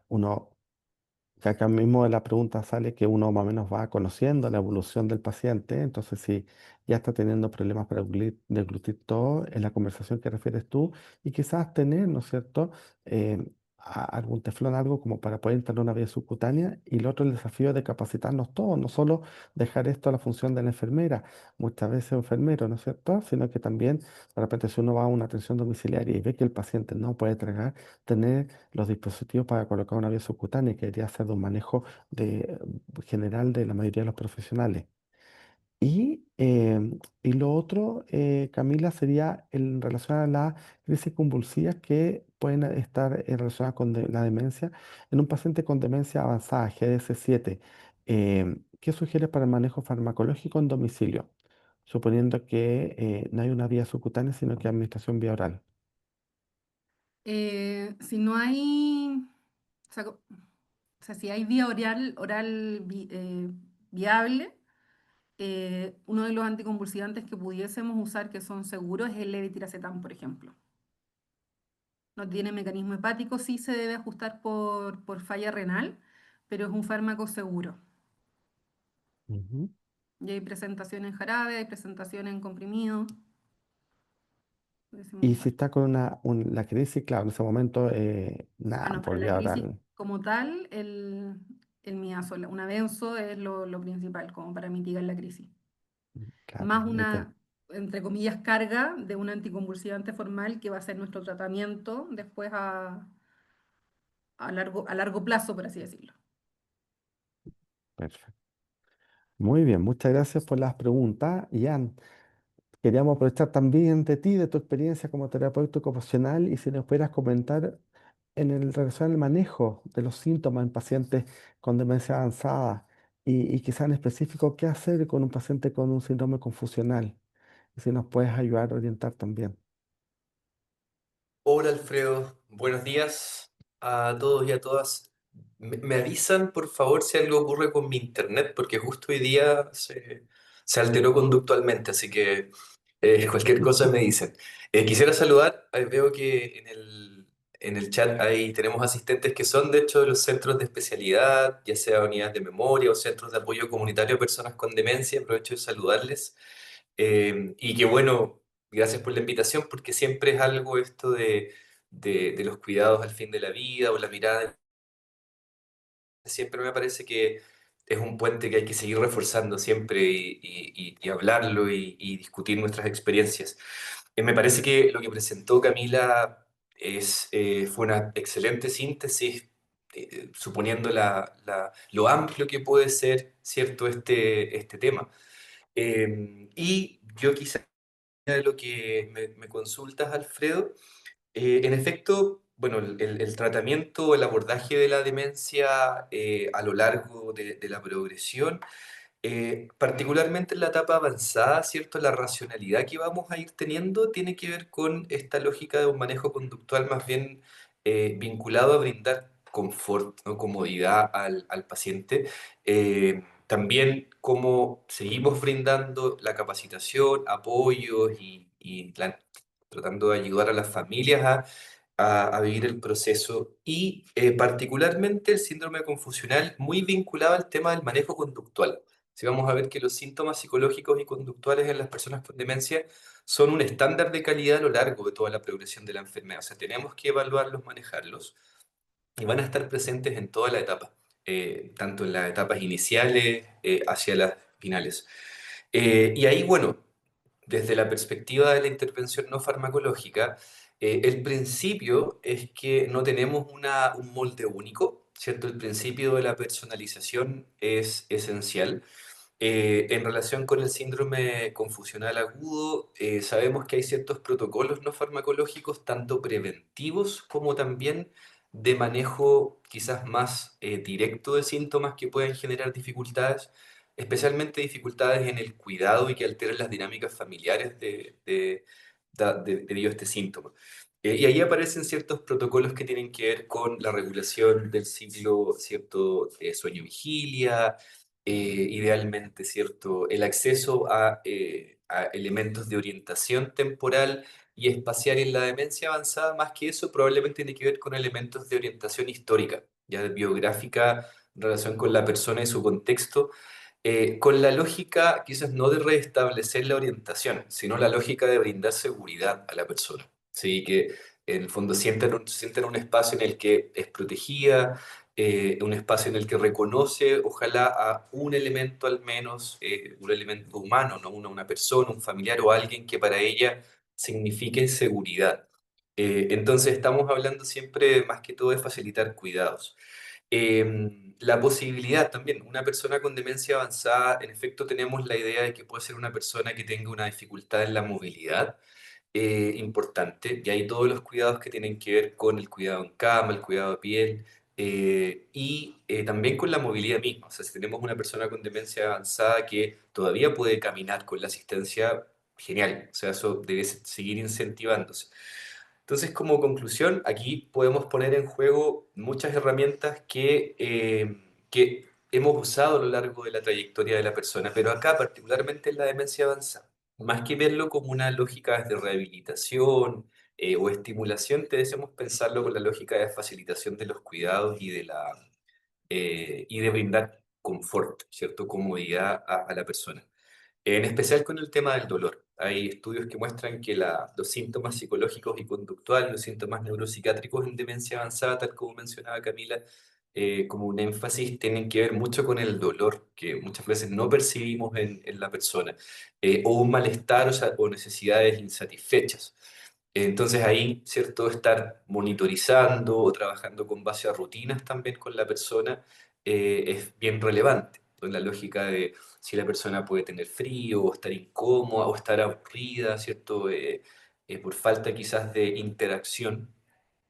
uno que acá mismo de la pregunta sale que uno más o menos va conociendo la evolución del paciente, entonces si ya está teniendo problemas para deglutir todo en la conversación que refieres tú y quizás tener, ¿no es cierto?, algún teflón, algo como para poder instalar una vía subcutánea y el otro el desafío de capacitarnos todos, no solo dejar esto a la función de la enfermera, muchas veces enfermero, ¿no es cierto?, sino que también de repente si uno va a una atención domiciliaria y ve que el paciente no puede tragar, tener los dispositivos para colocar una vía subcutánea, que debería ser de un manejo general de la mayoría de los profesionales. Y lo otro, Camila, sería en relación a las crisis convulsivas que pueden estar relacionadas con la demencia en un paciente con demencia avanzada, GDS7. ¿Qué sugieres para el manejo farmacológico en domicilio? Suponiendo que no hay una vía subcutánea, sino que administración vía oral. Si no hay, o sea, o sea, si hay vía oral viable, uno de los anticonvulsivantes que pudiésemos usar que son seguros es el levetiracetam, por ejemplo. No tiene mecanismo hepático, sí se debe ajustar por falla renal, pero es un fármaco seguro. Ujú. Y hay presentación en jarabe, hay presentación en comprimido. Pudiésemos Y si usar. está con la crisis, claro, en ese momento, Ah, nada, no, por para la vía crisis oral. como tal, el midazolam, una benzo es lo principal, como para mitigar la crisis. Claro, Más una, entre comillas, carga de un anticonvulsivante formal que va a ser nuestro tratamiento después a largo plazo, por así decirlo. perfecto. Muy bien, muchas gracias por las preguntas, Ian. Queríamos aprovechar también de ti, de tu experiencia como terapeuta ocupacional, y si nos pudieras comentar en el relación al manejo de los síntomas en pacientes con demencia avanzada y quizá en específico qué hacer con un paciente con un síndrome confusional. Y si nos puedes ayudar a orientar también. Hola Alfredo, buenos días a todos y a todas. Me avisan por favor si algo ocurre con mi internet porque justo hoy día se alteró conductualmente, así que cualquier cosa me dicen. Quisiera saludar, veo que en el chat ahí tenemos asistentes que son de hecho de los centros de especialidad, ya sea unidades de memoria o centros de apoyo comunitario a personas con demencia. Aprovecho de saludarles. Y que bueno, gracias por la invitación, porque siempre es algo esto de los cuidados al fin de la vida o la mirada. Siempre me parece que es un puente que hay que seguir reforzando siempre y hablarlo y discutir nuestras experiencias. Me parece que lo que presentó Camila fue una excelente síntesis, suponiendo lo amplio que puede ser, ¿cierto?, este tema. Y yo quizá de lo que me consultas, Alfredo, en efecto, bueno, el tratamiento, el abordaje de la demencia a lo largo de la progresión, particularmente en la etapa avanzada, ¿cierto? La racionalidad que vamos a ir teniendo tiene que ver con esta lógica de un manejo conductual más bien vinculado a brindar confort, ¿no? Comodidad al paciente. También cómo seguimos brindando la capacitación, apoyos tratando de ayudar a las familias a vivir el proceso y particularmente el síndrome confusional muy vinculado al tema del manejo conductual. Si vamos a ver que los síntomas psicológicos y conductuales en las personas con demencia son un estándar de calidad a lo largo de toda la progresión de la enfermedad. O sea, tenemos que evaluarlos, manejarlos y van a estar presentes en toda la etapa, tanto en las etapas iniciales hacia las finales. Y ahí, bueno, desde la perspectiva de la intervención no farmacológica, el principio es que no tenemos un molde único, ¿cierto? El principio de la personalización es esencial. En relación con el síndrome confusional agudo, sabemos que hay ciertos protocolos no farmacológicos, tanto preventivos como también de manejo quizás más directo de síntomas que pueden generar dificultades, especialmente dificultades en el cuidado y que alteren las dinámicas familiares debido a este síntoma. Y ahí aparecen ciertos protocolos que tienen que ver con la regulación del ciclo, ¿cierto? Sueño-vigilia, idealmente, ¿cierto? El acceso a elementos de orientación temporal y espacial en la demencia avanzada. Más que eso, probablemente tiene que ver con elementos de orientación histórica, ya biográfica, en relación con la persona y su contexto, con la lógica quizás no de restablecer la orientación, sino la lógica de brindar seguridad a la persona. Sí, que en el fondo sienten un espacio en el que es protegida, un espacio en el que reconoce, ojalá, a un elemento al menos, un elemento humano, ¿no? Una persona, un familiar o alguien que para ella signifique seguridad. Entonces estamos hablando siempre más que todo de facilitar cuidados. La posibilidad también, una persona con demencia avanzada, en efecto tenemos la idea de que puede ser una persona que tenga una dificultad en la movilidad importante, y hay todos los cuidados que tienen que ver con el cuidado en cama, el cuidado de piel, y también con la movilidad misma. O sea, si tenemos una persona con demencia avanzada que todavía puede caminar con la asistencia, genial, o sea, eso debe seguir incentivándose. Entonces, como conclusión, aquí podemos poner en juego muchas herramientas que hemos usado a lo largo de la trayectoria de la persona, pero acá, particularmente en la demencia avanzada, más que verlo como una lógica de rehabilitación o estimulación, te deseamos pensarlo con la lógica de facilitación de los cuidados y de brindar confort, ¿cierto? Comodidad a la persona. En especial con el tema del dolor. Hay estudios que muestran que los síntomas psicológicos y conductuales, los síntomas neuropsiquiátricos en demencia avanzada, tal como mencionaba Camila, como un énfasis, tienen que ver mucho con el dolor, que muchas veces no percibimos en la persona, o un malestar o necesidades insatisfechas. Entonces ahí, ¿cierto? Estar monitorizando o trabajando con base a rutinas también con la persona es bien relevante, en la lógica de si la persona puede tener frío o estar incómoda o estar aburrida, ¿cierto? Por falta quizás de interacción,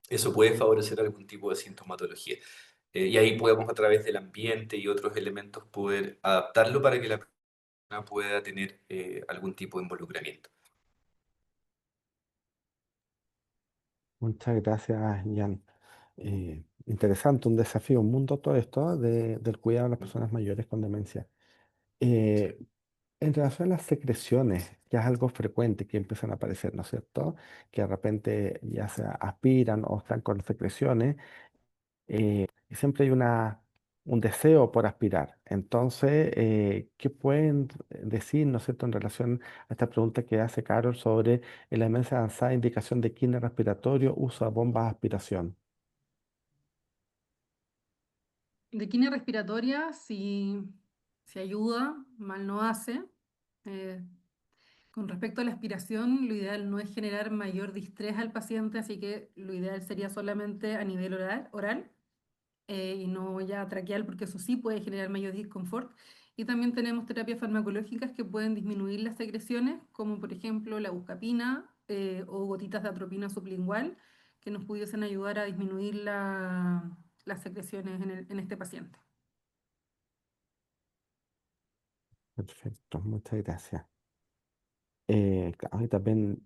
eso puede favorecer algún tipo de sintomatología. Y ahí podemos a través del ambiente y otros elementos poder adaptarlo para que la persona pueda tener algún tipo de involucramiento. Muchas gracias, Jan. Interesante, un desafío, un mundo todo esto del cuidado de las personas mayores con demencia. Eh, en relación a las secreciones, que es algo frecuente que empiezan a aparecer, ¿no es cierto? Que de repente ya se aspiran o están con secreciones, y siempre hay un deseo por aspirar. Entonces, ¿qué pueden decir, ¿no es cierto?, en relación a esta pregunta que hace Carol sobre la demencia avanzada, indicación de quine respiratorio, uso de bombas de aspiración. De quine respiratoria, si ayuda, mal no hace. Eh, con respecto a la aspiración, lo ideal no es generar mayor distrés al paciente, así que lo ideal sería solamente a nivel oral, y no ya traqueal, porque eso sí puede generar mayor disconfort. Y también tenemos terapias farmacológicas que pueden disminuir las secreciones, como por ejemplo la buscapina o gotitas de atropina sublingual, que nos pudiesen ayudar a disminuir las secreciones en este paciente. Perfecto, muchas gracias. Claro, y también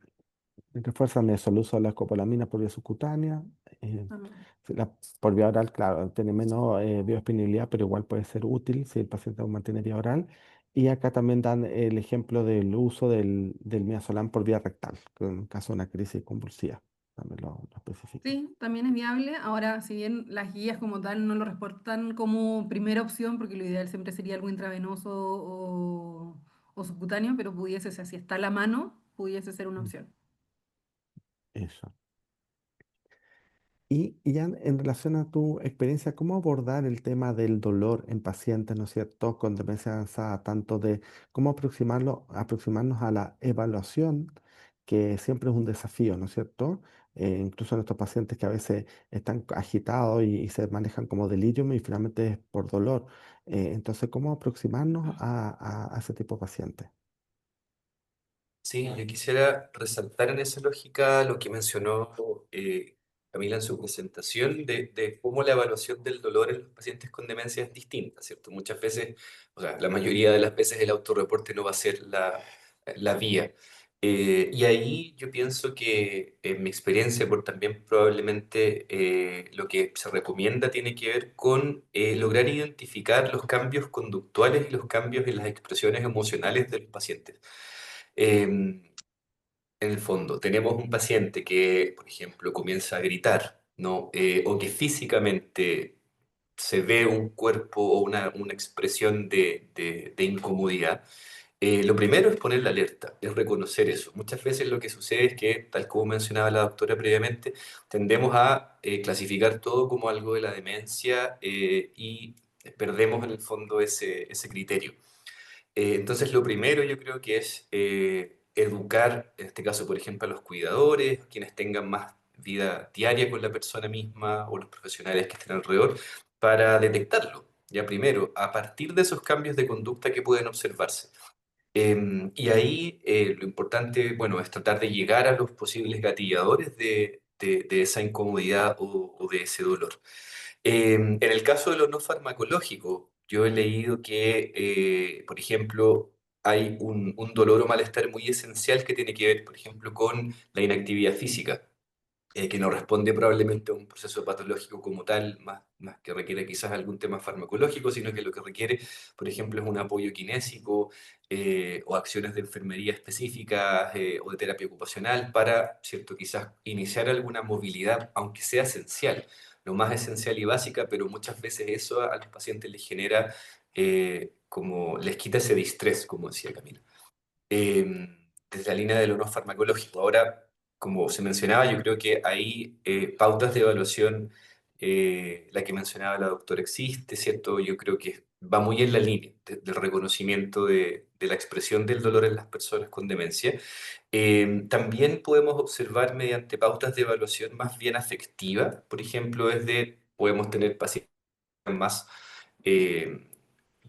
refuerzan eso, el uso de la escopolamina por vía subcutánea. eh, Amén. si por vía oral, claro, tiene menos biodisponibilidad, pero igual puede ser útil si el paciente aún mantiene vía oral. Y acá también dan el ejemplo del uso del midazolam por vía rectal, que en caso de una crisis convulsiva. También lo especifican. Sí, también es viable. Ahora, si bien las guías como tal no lo reportan como primera opción, porque lo ideal siempre sería algo intravenoso o subcutáneo, pero pudiese ser, si está a la mano, pudiese ser una Mm. opción. Eso. Y ya en relación a tu experiencia, ¿cómo abordar el tema del dolor en pacientes, ¿no es cierto?, con demencia avanzada, tanto de cómo aproximarnos a la evaluación, que siempre es un desafío, ¿no es cierto? Incluso nuestros pacientes que a veces están agitados y se manejan como delirium y finalmente es por dolor. Entonces, ¿cómo aproximarnos a ese tipo de pacientes? Sí, yo quisiera resaltar en esa lógica lo que mencionó Camila en su presentación de cómo la evaluación del dolor en los pacientes con demencia es distinta, ¿cierto? Muchas veces, o sea, la mayoría de las veces el autorreporte no va a ser la vía. Y ahí yo pienso que en mi experiencia, por también probablemente lo que se recomienda tiene que ver con lograr identificar los cambios conductuales y los cambios en las expresiones emocionales de los pacientes. En el fondo, tenemos un paciente que, por ejemplo, comienza a gritar, ¿no? O que físicamente se ve un cuerpo o una expresión de incomodidad. Lo primero es poner la alerta, es reconocer eso. Muchas veces lo que sucede es que, tal como mencionaba la doctora previamente, tendemos a clasificar todo como algo de la demencia y perdemos en el fondo ese criterio. Entonces, lo primero yo creo que es educar, en este caso, por ejemplo, a los cuidadores, quienes tengan más vida diaria con la persona misma o los profesionales que estén alrededor, para detectarlo. Ya primero, a partir de esos cambios de conducta que pueden observarse. Y ahí lo importante, bueno, es tratar de llegar a los posibles gatilladores de esa incomodidad o de ese dolor. En el caso de lo no farmacológico, yo he leído que, por ejemplo, hay un dolor o malestar muy esencial que tiene que ver, por ejemplo, con la inactividad física que no responde probablemente a un proceso patológico como tal, más que requiere quizás algún tema farmacológico, sino que lo que requiere, por ejemplo, es un apoyo kinésico o acciones de enfermería específicas o de terapia ocupacional para, ¿cierto? Quizás iniciar alguna movilidad, aunque sea esencial, lo más esencial y básica, pero muchas veces eso a los pacientes les genera, como les quita ese distrés, como decía Camila desde la línea de lo no farmacológico. Ahora, como se mencionaba, yo creo que hay pautas de evaluación, la que mencionaba la doctora existe, ¿cierto? Yo creo que va muy en la línea del reconocimiento de la expresión del dolor en las personas con demencia. También podemos observar mediante pautas de evaluación más bien afectiva, por ejemplo, podemos tener pacientes más eh,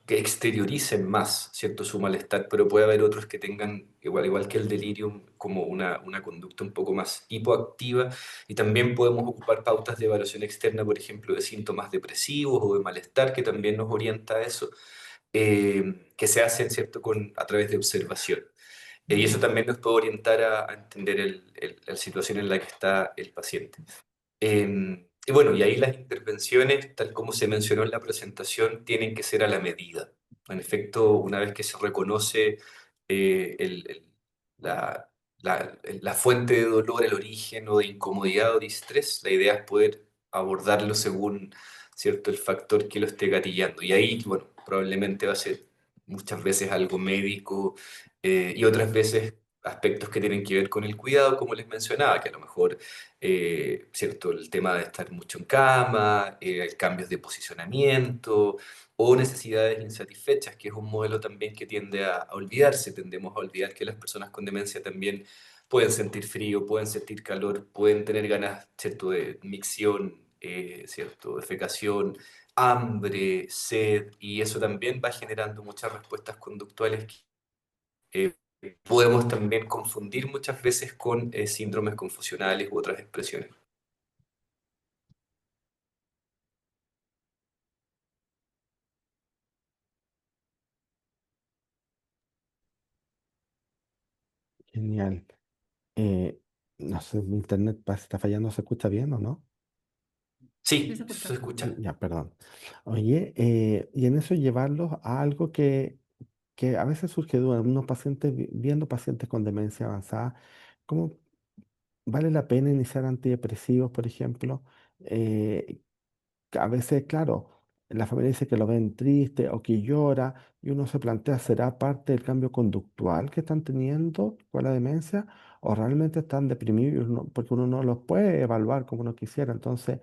que exterioricen más, ¿cierto? Su malestar, pero puede haber otros que tengan, igual que el delirium, como una conducta un poco más hipoactiva y también podemos ocupar pautas de evaluación externa, por ejemplo, de síntomas depresivos o de malestar, que también nos orienta a eso, que se hacen, ¿cierto?, a través de observación. Y eso también nos puede orientar a entender la situación en la que está el paciente. Y bueno, y ahí las intervenciones, tal como se mencionó en la presentación, tienen que ser a la medida. En efecto, una vez que se reconoce la, la fuente de dolor, el origen o de incomodidad o de estrés, la idea es poder abordarlo según, ¿cierto?, el factor que lo esté gatillando. Y ahí, bueno, probablemente va a ser muchas veces algo médico y otras veces aspectos que tienen que ver con el cuidado, como les mencionaba, que a lo mejor ¿cierto? El tema de estar mucho en cama, cambios de posicionamiento o necesidades insatisfechas, que es un modelo también que tiende a olvidarse. Tendemos a olvidar que las personas con demencia también pueden sentir frío, pueden sentir calor, pueden tener ganas, ¿cierto? De micción, ¿cierto? Defecación, hambre, sed, y eso también va generando muchas respuestas conductuales que podemos también confundir muchas veces con síndromes confusionales u otras expresiones. Genial. Eh, no sé, mi internet está fallando, ¿se escucha bien o no? Sí, se Sí, se escucha. escucha. Ya, perdón. Oye, y en eso llevarlos a algo que a veces surge duda, unos pacientes, viendo pacientes con demencia avanzada, ¿cómo vale la pena iniciar antidepresivos, por ejemplo? Que a veces, claro, la familia dice que lo ven triste o que llora y uno se plantea, ¿será parte del cambio conductual que están teniendo con la demencia o realmente están deprimidos? Porque uno no los puede evaluar como uno quisiera. Entonces,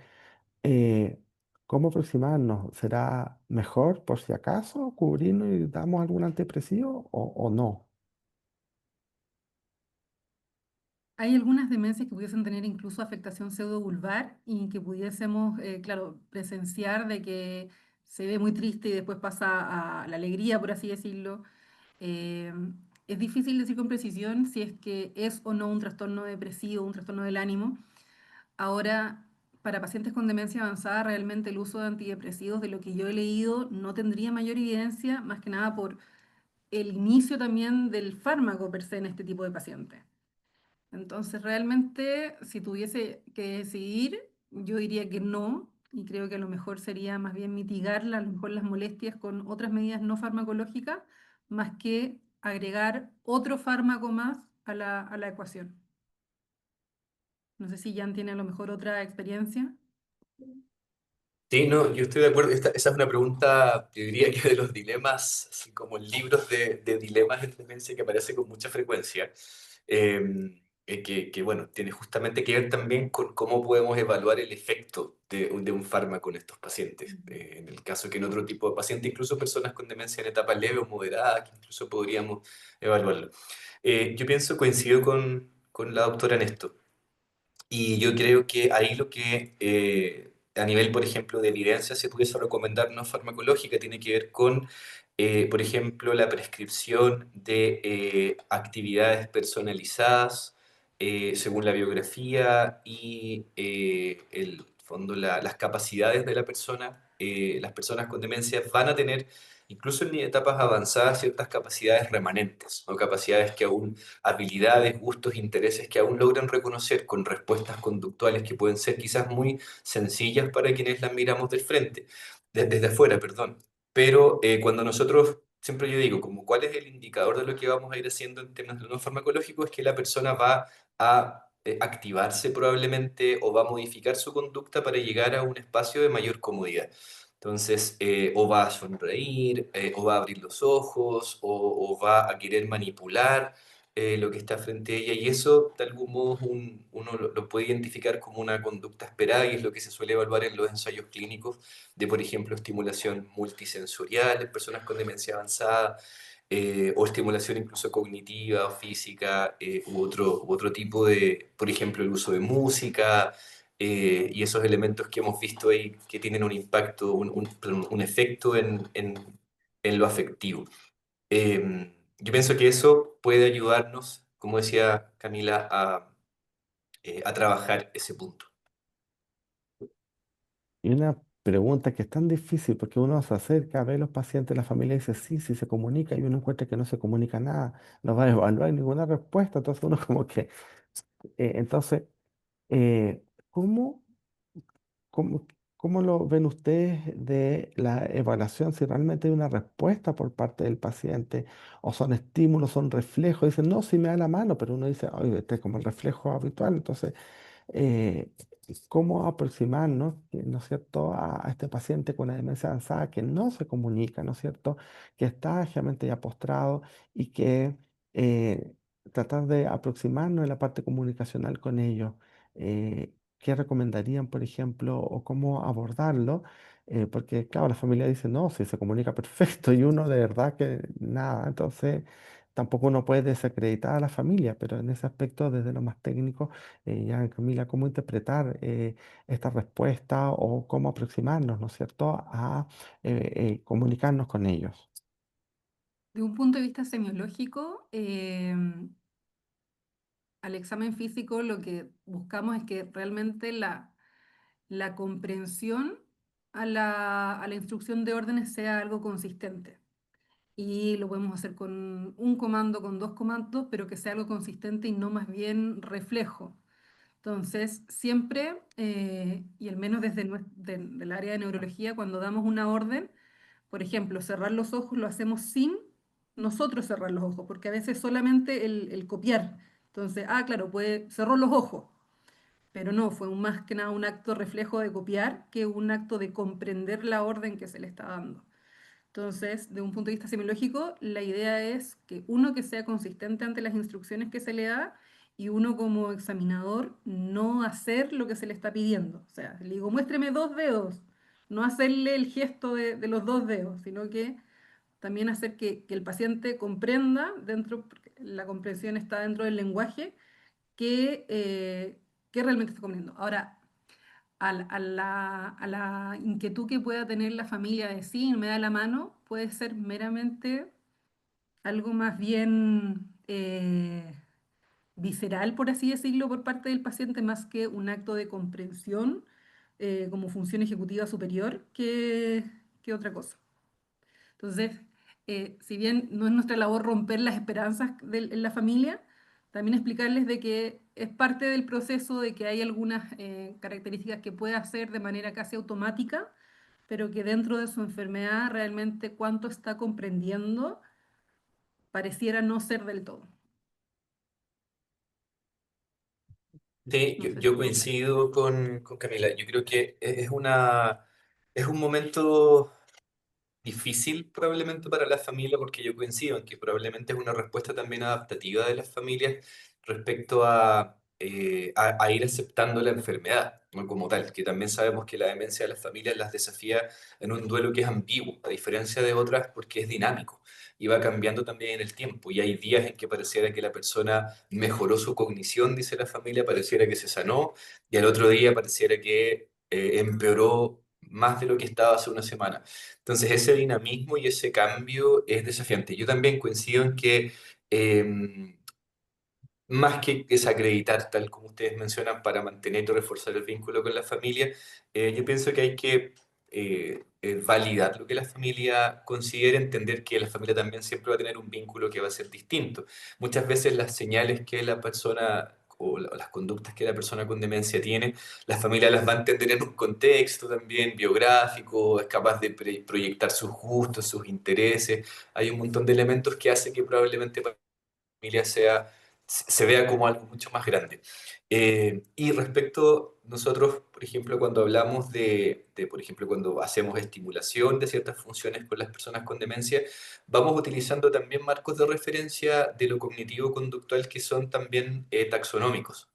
eh, ¿cómo aproximarnos? ¿Será mejor, por si acaso, cubrirnos y damos algún antidepresivo o no? Hay algunas demencias que pudiesen tener incluso afectación pseudovulvar y que pudiésemos, claro, presenciar de que se ve muy triste y después pasa a la alegría, por así decirlo. Eh, es difícil decir con precisión si es que es o no un trastorno depresivo, un trastorno del ánimo. Ahora, para pacientes con demencia avanzada, realmente el uso de antidepresivos, de lo que yo he leído, no tendría mayor evidencia, más que nada el inicio también del fármaco per se en este tipo de pacientes. Entonces, realmente, si tuviese que decidir, yo diría que no, y creo que lo mejor sería más bien mitigar a lo mejor las molestias con otras medidas no farmacológicas, más que agregar otro fármaco más a la ecuación. No sé si Jan tiene a lo mejor otra experiencia. Sí, no, yo estoy de acuerdo. Esa es una pregunta, yo diría que de los dilemas, así como libros de dilemas en demencia que aparece con mucha frecuencia, bueno, tiene justamente que ver también con cómo podemos evaluar el efecto de un fármaco en estos pacientes. Ujú. En el caso que en otro tipo de pacientes, incluso personas con demencia en etapa leve o moderada, que incluso podríamos evaluarlo. Yo pienso, coincido con la doctora en esto. Y yo creo que ahí lo que a nivel, por ejemplo, de evidencia se pudiese recomendar no farmacológica tiene que ver con, por ejemplo, la prescripción de actividades personalizadas según la biografía y el fondo, las capacidades de la persona. Las personas con demencia van a tener, incluso en etapas avanzadas, ciertas capacidades remanentes o capacidades que aún habilidades, gustos, intereses que aún logran reconocer con respuestas conductuales que pueden ser quizás muy sencillas para quienes las miramos del frente, desde afuera, perdón. Pero cuando nosotros, siempre yo digo, como cuál es el indicador de lo que vamos a ir haciendo en temas de lo no farmacológico, es que la persona va a activarse probablemente o va a modificar su conducta para llegar a un espacio de mayor comodidad. Entonces, o va a sonreír, o va a abrir los ojos, o va a querer manipular lo que está frente a ella y eso de algún modo uno lo puede identificar como una conducta esperada y es lo que se suele evaluar en los ensayos clínicos de, por ejemplo, estimulación multisensorial en personas con demencia avanzada o estimulación incluso cognitiva o física u otro tipo de, por ejemplo, el uso de música. Y esos elementos que hemos visto ahí que tienen un impacto, un efecto en lo afectivo. Yo pienso que eso puede ayudarnos, como decía Camila, a trabajar ese punto. Y una pregunta que es tan difícil porque uno se acerca, ve a los pacientes, la familia dice sí, sí se comunica y uno encuentra que no se comunica nada, no va a evaluar ninguna respuesta, entonces uno como que, entonces, eh, ¿cómo, cómo, cómo lo ven ustedes de la evaluación? Si realmente hay una respuesta por parte del paciente o son estímulos, son reflejos, dicen no, sí me da la mano, pero uno dice, oye, este es como el reflejo habitual, entonces eh, cómo aproximarnos, ¿no es cierto?, a este paciente con la demencia avanzada que no se comunica, ¿no es cierto?, que está realmente ya postrado y que eh, tratar de aproximarnos en la parte comunicacional con ellos. ¿Qué recomendarían, por ejemplo, o cómo abordarlo? Porque, claro, la familia dice, no, si se comunica perfecto y uno de verdad que nada, entonces tampoco uno puede desacreditar a la familia, pero en ese aspecto, desde lo más técnico, ya, Camila, ¿cómo interpretar esta respuesta o cómo aproximarnos, ¿no es cierto?, a comunicarnos con ellos. De un punto de vista semiológico, al examen físico lo que buscamos es que realmente la comprensión a la instrucción de órdenes sea algo consistente. Y lo podemos hacer con un comando, con dos comandos, pero que sea algo consistente y no más bien reflejo. Entonces, siempre, y al menos desde del área de neurología, cuando damos una orden, por ejemplo, cerrar los ojos lo hacemos sin nosotros cerrar los ojos, porque a veces solamente el copiar. Entonces, claro, cerró los ojos, pero no, fue más que nada un acto reflejo de copiar que un acto de comprender la orden que se le está dando. Entonces, de un punto de vista semiológico, la idea es que uno que sea consistente ante las instrucciones que se le da y uno como examinador no hacer lo que se le está pidiendo. O sea, le digo, muéstreme dos dedos, no hacerle el gesto de los dos dedos, sino que también hacer que el paciente comprenda, porque la comprensión está dentro del lenguaje, que realmente está comprendiendo. Ahora, a la inquietud que pueda tener la familia de sí, me da la mano, puede ser meramente algo más bien visceral, por así decirlo, por parte del paciente, más que un acto de comprensión como función ejecutiva superior que otra cosa. Entonces, si bien no es nuestra labor romper las esperanzas en la familia, también explicarles de que es parte del proceso, de que hay algunas características que puede hacer de manera casi automática, pero que dentro de su enfermedad realmente cuánto está comprendiendo pareciera no ser del todo. Sí, No sé yo si quedó claro. coincido con Camila. Yo creo que es un momento difícil probablemente para la familia, porque yo coincido en que probablemente es una respuesta también adaptativa de las familias respecto a ir aceptando la enfermedad, ¿no? Como tal, que también sabemos que la demencia de las familias las desafía en un duelo que es ambiguo, a diferencia de otras porque es dinámico y va cambiando también en el tiempo. Y hay días en que pareciera que la persona mejoró su cognición, dice la familia, pareciera que se sanó, y al otro día pareciera que empeoró más de lo que estaba hace una semana. Entonces ese dinamismo y ese cambio es desafiante. Yo también coincido en que más que desacreditar, tal como ustedes mencionan, para mantener o reforzar el vínculo con la familia, yo pienso que hay que validar lo que la familia considera, entender que la familia también siempre va a tener un vínculo que va a ser distinto. Muchas veces las señales que la persona o las conductas que la persona con demencia tiene, la familia las va a entender en un contexto también biográfico, es capaz de proyectar sus gustos, sus intereses. Hay un montón de elementos que hace que probablemente familia se vea como algo mucho más grande. Y respecto, nosotros, por ejemplo, cuando hablamos por ejemplo, cuando hacemos estimulación de ciertas funciones con las personas con demencia, vamos utilizando también marcos de referencia de lo cognitivo-conductual que son también taxonómicos.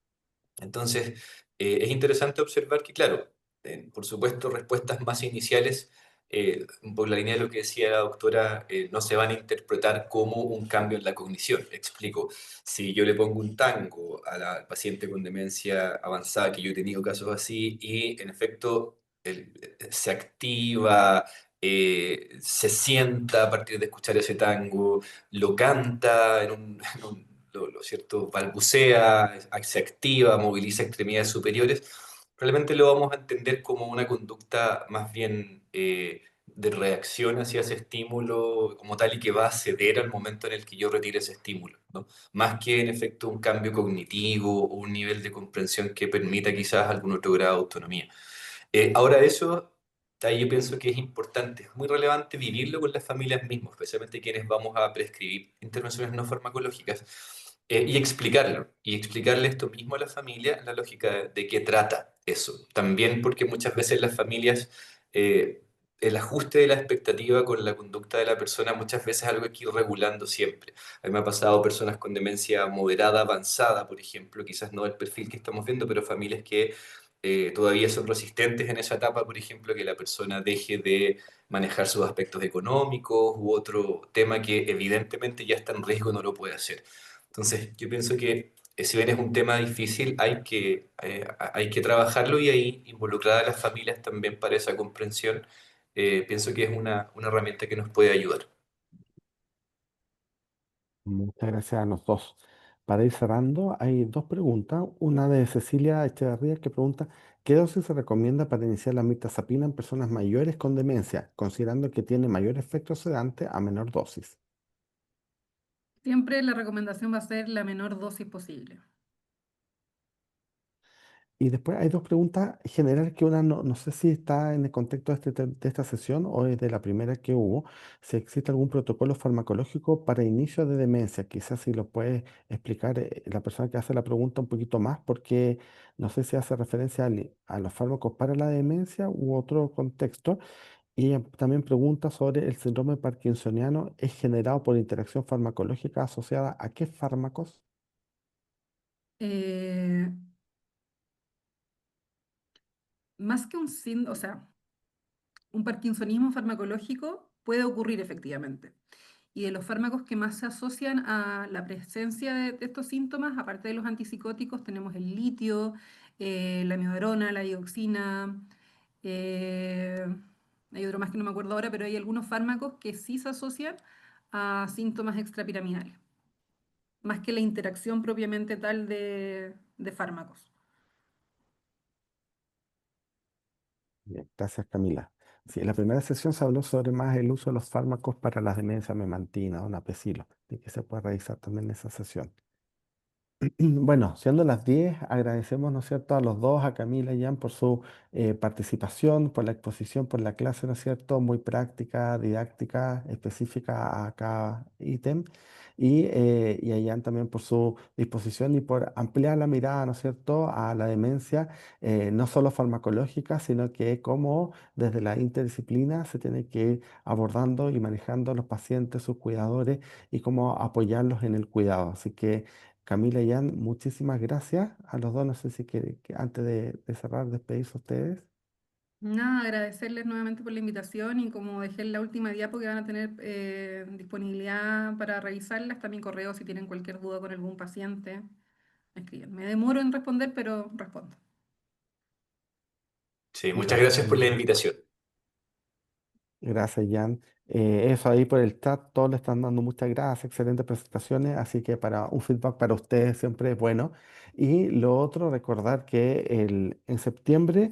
Entonces, es interesante observar que, claro, por supuesto, respuestas más iniciales, por la línea de lo que decía la doctora, no se van a interpretar como un cambio en la cognición. Explico, si yo le pongo un tango a la paciente con demencia avanzada, que yo he tenido casos así, y en efecto se activa, se sienta a partir de escuchar ese tango, lo canta lo cierto, balbucea, se activa, moviliza extremidades superiores, realmente lo vamos a entender como una conducta más bien de reacción hacia ese estímulo como tal y que va a ceder al momento en el que yo retire ese estímulo, ¿no? Más que en efecto un cambio cognitivo o un nivel de comprensión que permita quizás algún otro grado de autonomía. Ahora eso, ahí yo pienso que es importante, es muy relevante vivirlo con las familias mismas, especialmente quienes vamos a prescribir intervenciones no farmacológicas, y explicarle esto mismo a la familia, la lógica de qué trata eso. También porque muchas veces las familias, el ajuste de la expectativa con la conducta de la persona muchas veces es algo que hay que ir regulando siempre. A mí me ha pasado personas con demencia moderada, avanzada, por ejemplo, quizás no el perfil que estamos viendo, pero familias que todavía son resistentes en esa etapa, por ejemplo, que la persona deje de manejar sus aspectos económicos u otro tema que evidentemente ya está en riesgo y no lo puede hacer. Entonces, yo pienso que si bien es un tema difícil, hay que trabajarlo y ahí involucrar a las familias también para esa comprensión. Pienso que es una herramienta que nos puede ayudar. Muchas gracias a los dos. Para ir cerrando, hay dos preguntas. Una de Cecilia Echeverría que pregunta, ¿qué dosis se recomienda para iniciar la mirtazapina en personas mayores con demencia, considerando que tiene mayor efecto sedante a menor dosis? Siempre la recomendación va a ser la menor dosis posible. Y después hay dos preguntas generales que una no sé si está en el contexto de, de esta sesión o es de la primera que hubo, si existe algún protocolo farmacológico para inicio de demencia. Quizás si lo puede explicar la persona que hace la pregunta un poquito más, porque no sé si hace referencia a los fármacos para la demencia u otro contexto. Y ella también pregunta sobre el síndrome parkinsoniano, ¿es generado por interacción farmacológica asociada a qué fármacos? Eh, Más que o sea, un parkinsonismo farmacológico puede ocurrir efectivamente. Y de los fármacos que más se asocian a la presencia de estos síntomas, aparte de los antipsicóticos, tenemos el litio, la amiodarona, la dioxina, eh, hay otro más que no me acuerdo ahora, pero hay algunos fármacos que sí se asocian a síntomas extrapiramidales, más que la interacción propiamente tal de fármacos. Bien, gracias, Camila. Sí, en la primera sesión se habló sobre más el uso de los fármacos para las demencias memantina o napecilo, y que se puede revisar también en esa sesión. Bueno, siendo las 10, agradecemos, ¿no es cierto?, a los dos, a Camila y Jan, por su participación, por la exposición, por la clase, ¿no es cierto?, muy práctica, didáctica, específica a cada ítem, y a Jan también por su disposición y por ampliar la mirada, ¿no es cierto?, a la demencia, no solo farmacológica, sino que cómo desde la interdisciplina se tiene que ir abordando y manejando a los pacientes, sus cuidadores, y cómo apoyarlos en el cuidado. Así que Camila y Jan, muchísimas gracias a los dos. No sé si que antes de cerrar, despedirse ustedes. Nada, agradecerles nuevamente por la invitación y como dejé en la última diapo que van a tener disponibilidad para revisarla, está mi correo si tienen cualquier duda con algún paciente, me escriben. Me demoro en responder, pero respondo. Sí, muchas Gracias, gracias por la Camila. invitación. Gracias, Jan. Eso ahí por el chat, todos le están dando muchas gracias, excelentes presentaciones, así que para un feedback para ustedes siempre es bueno. Y lo otro, recordar que en septiembre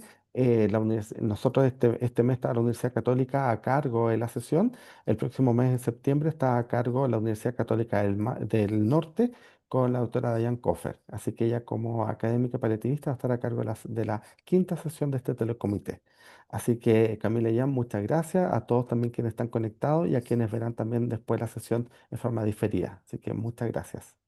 nosotros este mes está la Universidad Católica a cargo de la sesión, el próximo mes de septiembre está a cargo la Universidad Católica del Norte con la doctora Diane Coffer, así que ella como académica paliativista va a estar a cargo de la quinta sesión de este telecomité. Así que Camila y Jan, muchas gracias a todos también quienes están conectados y a quienes verán también después la sesión en forma diferida. Así que muchas gracias.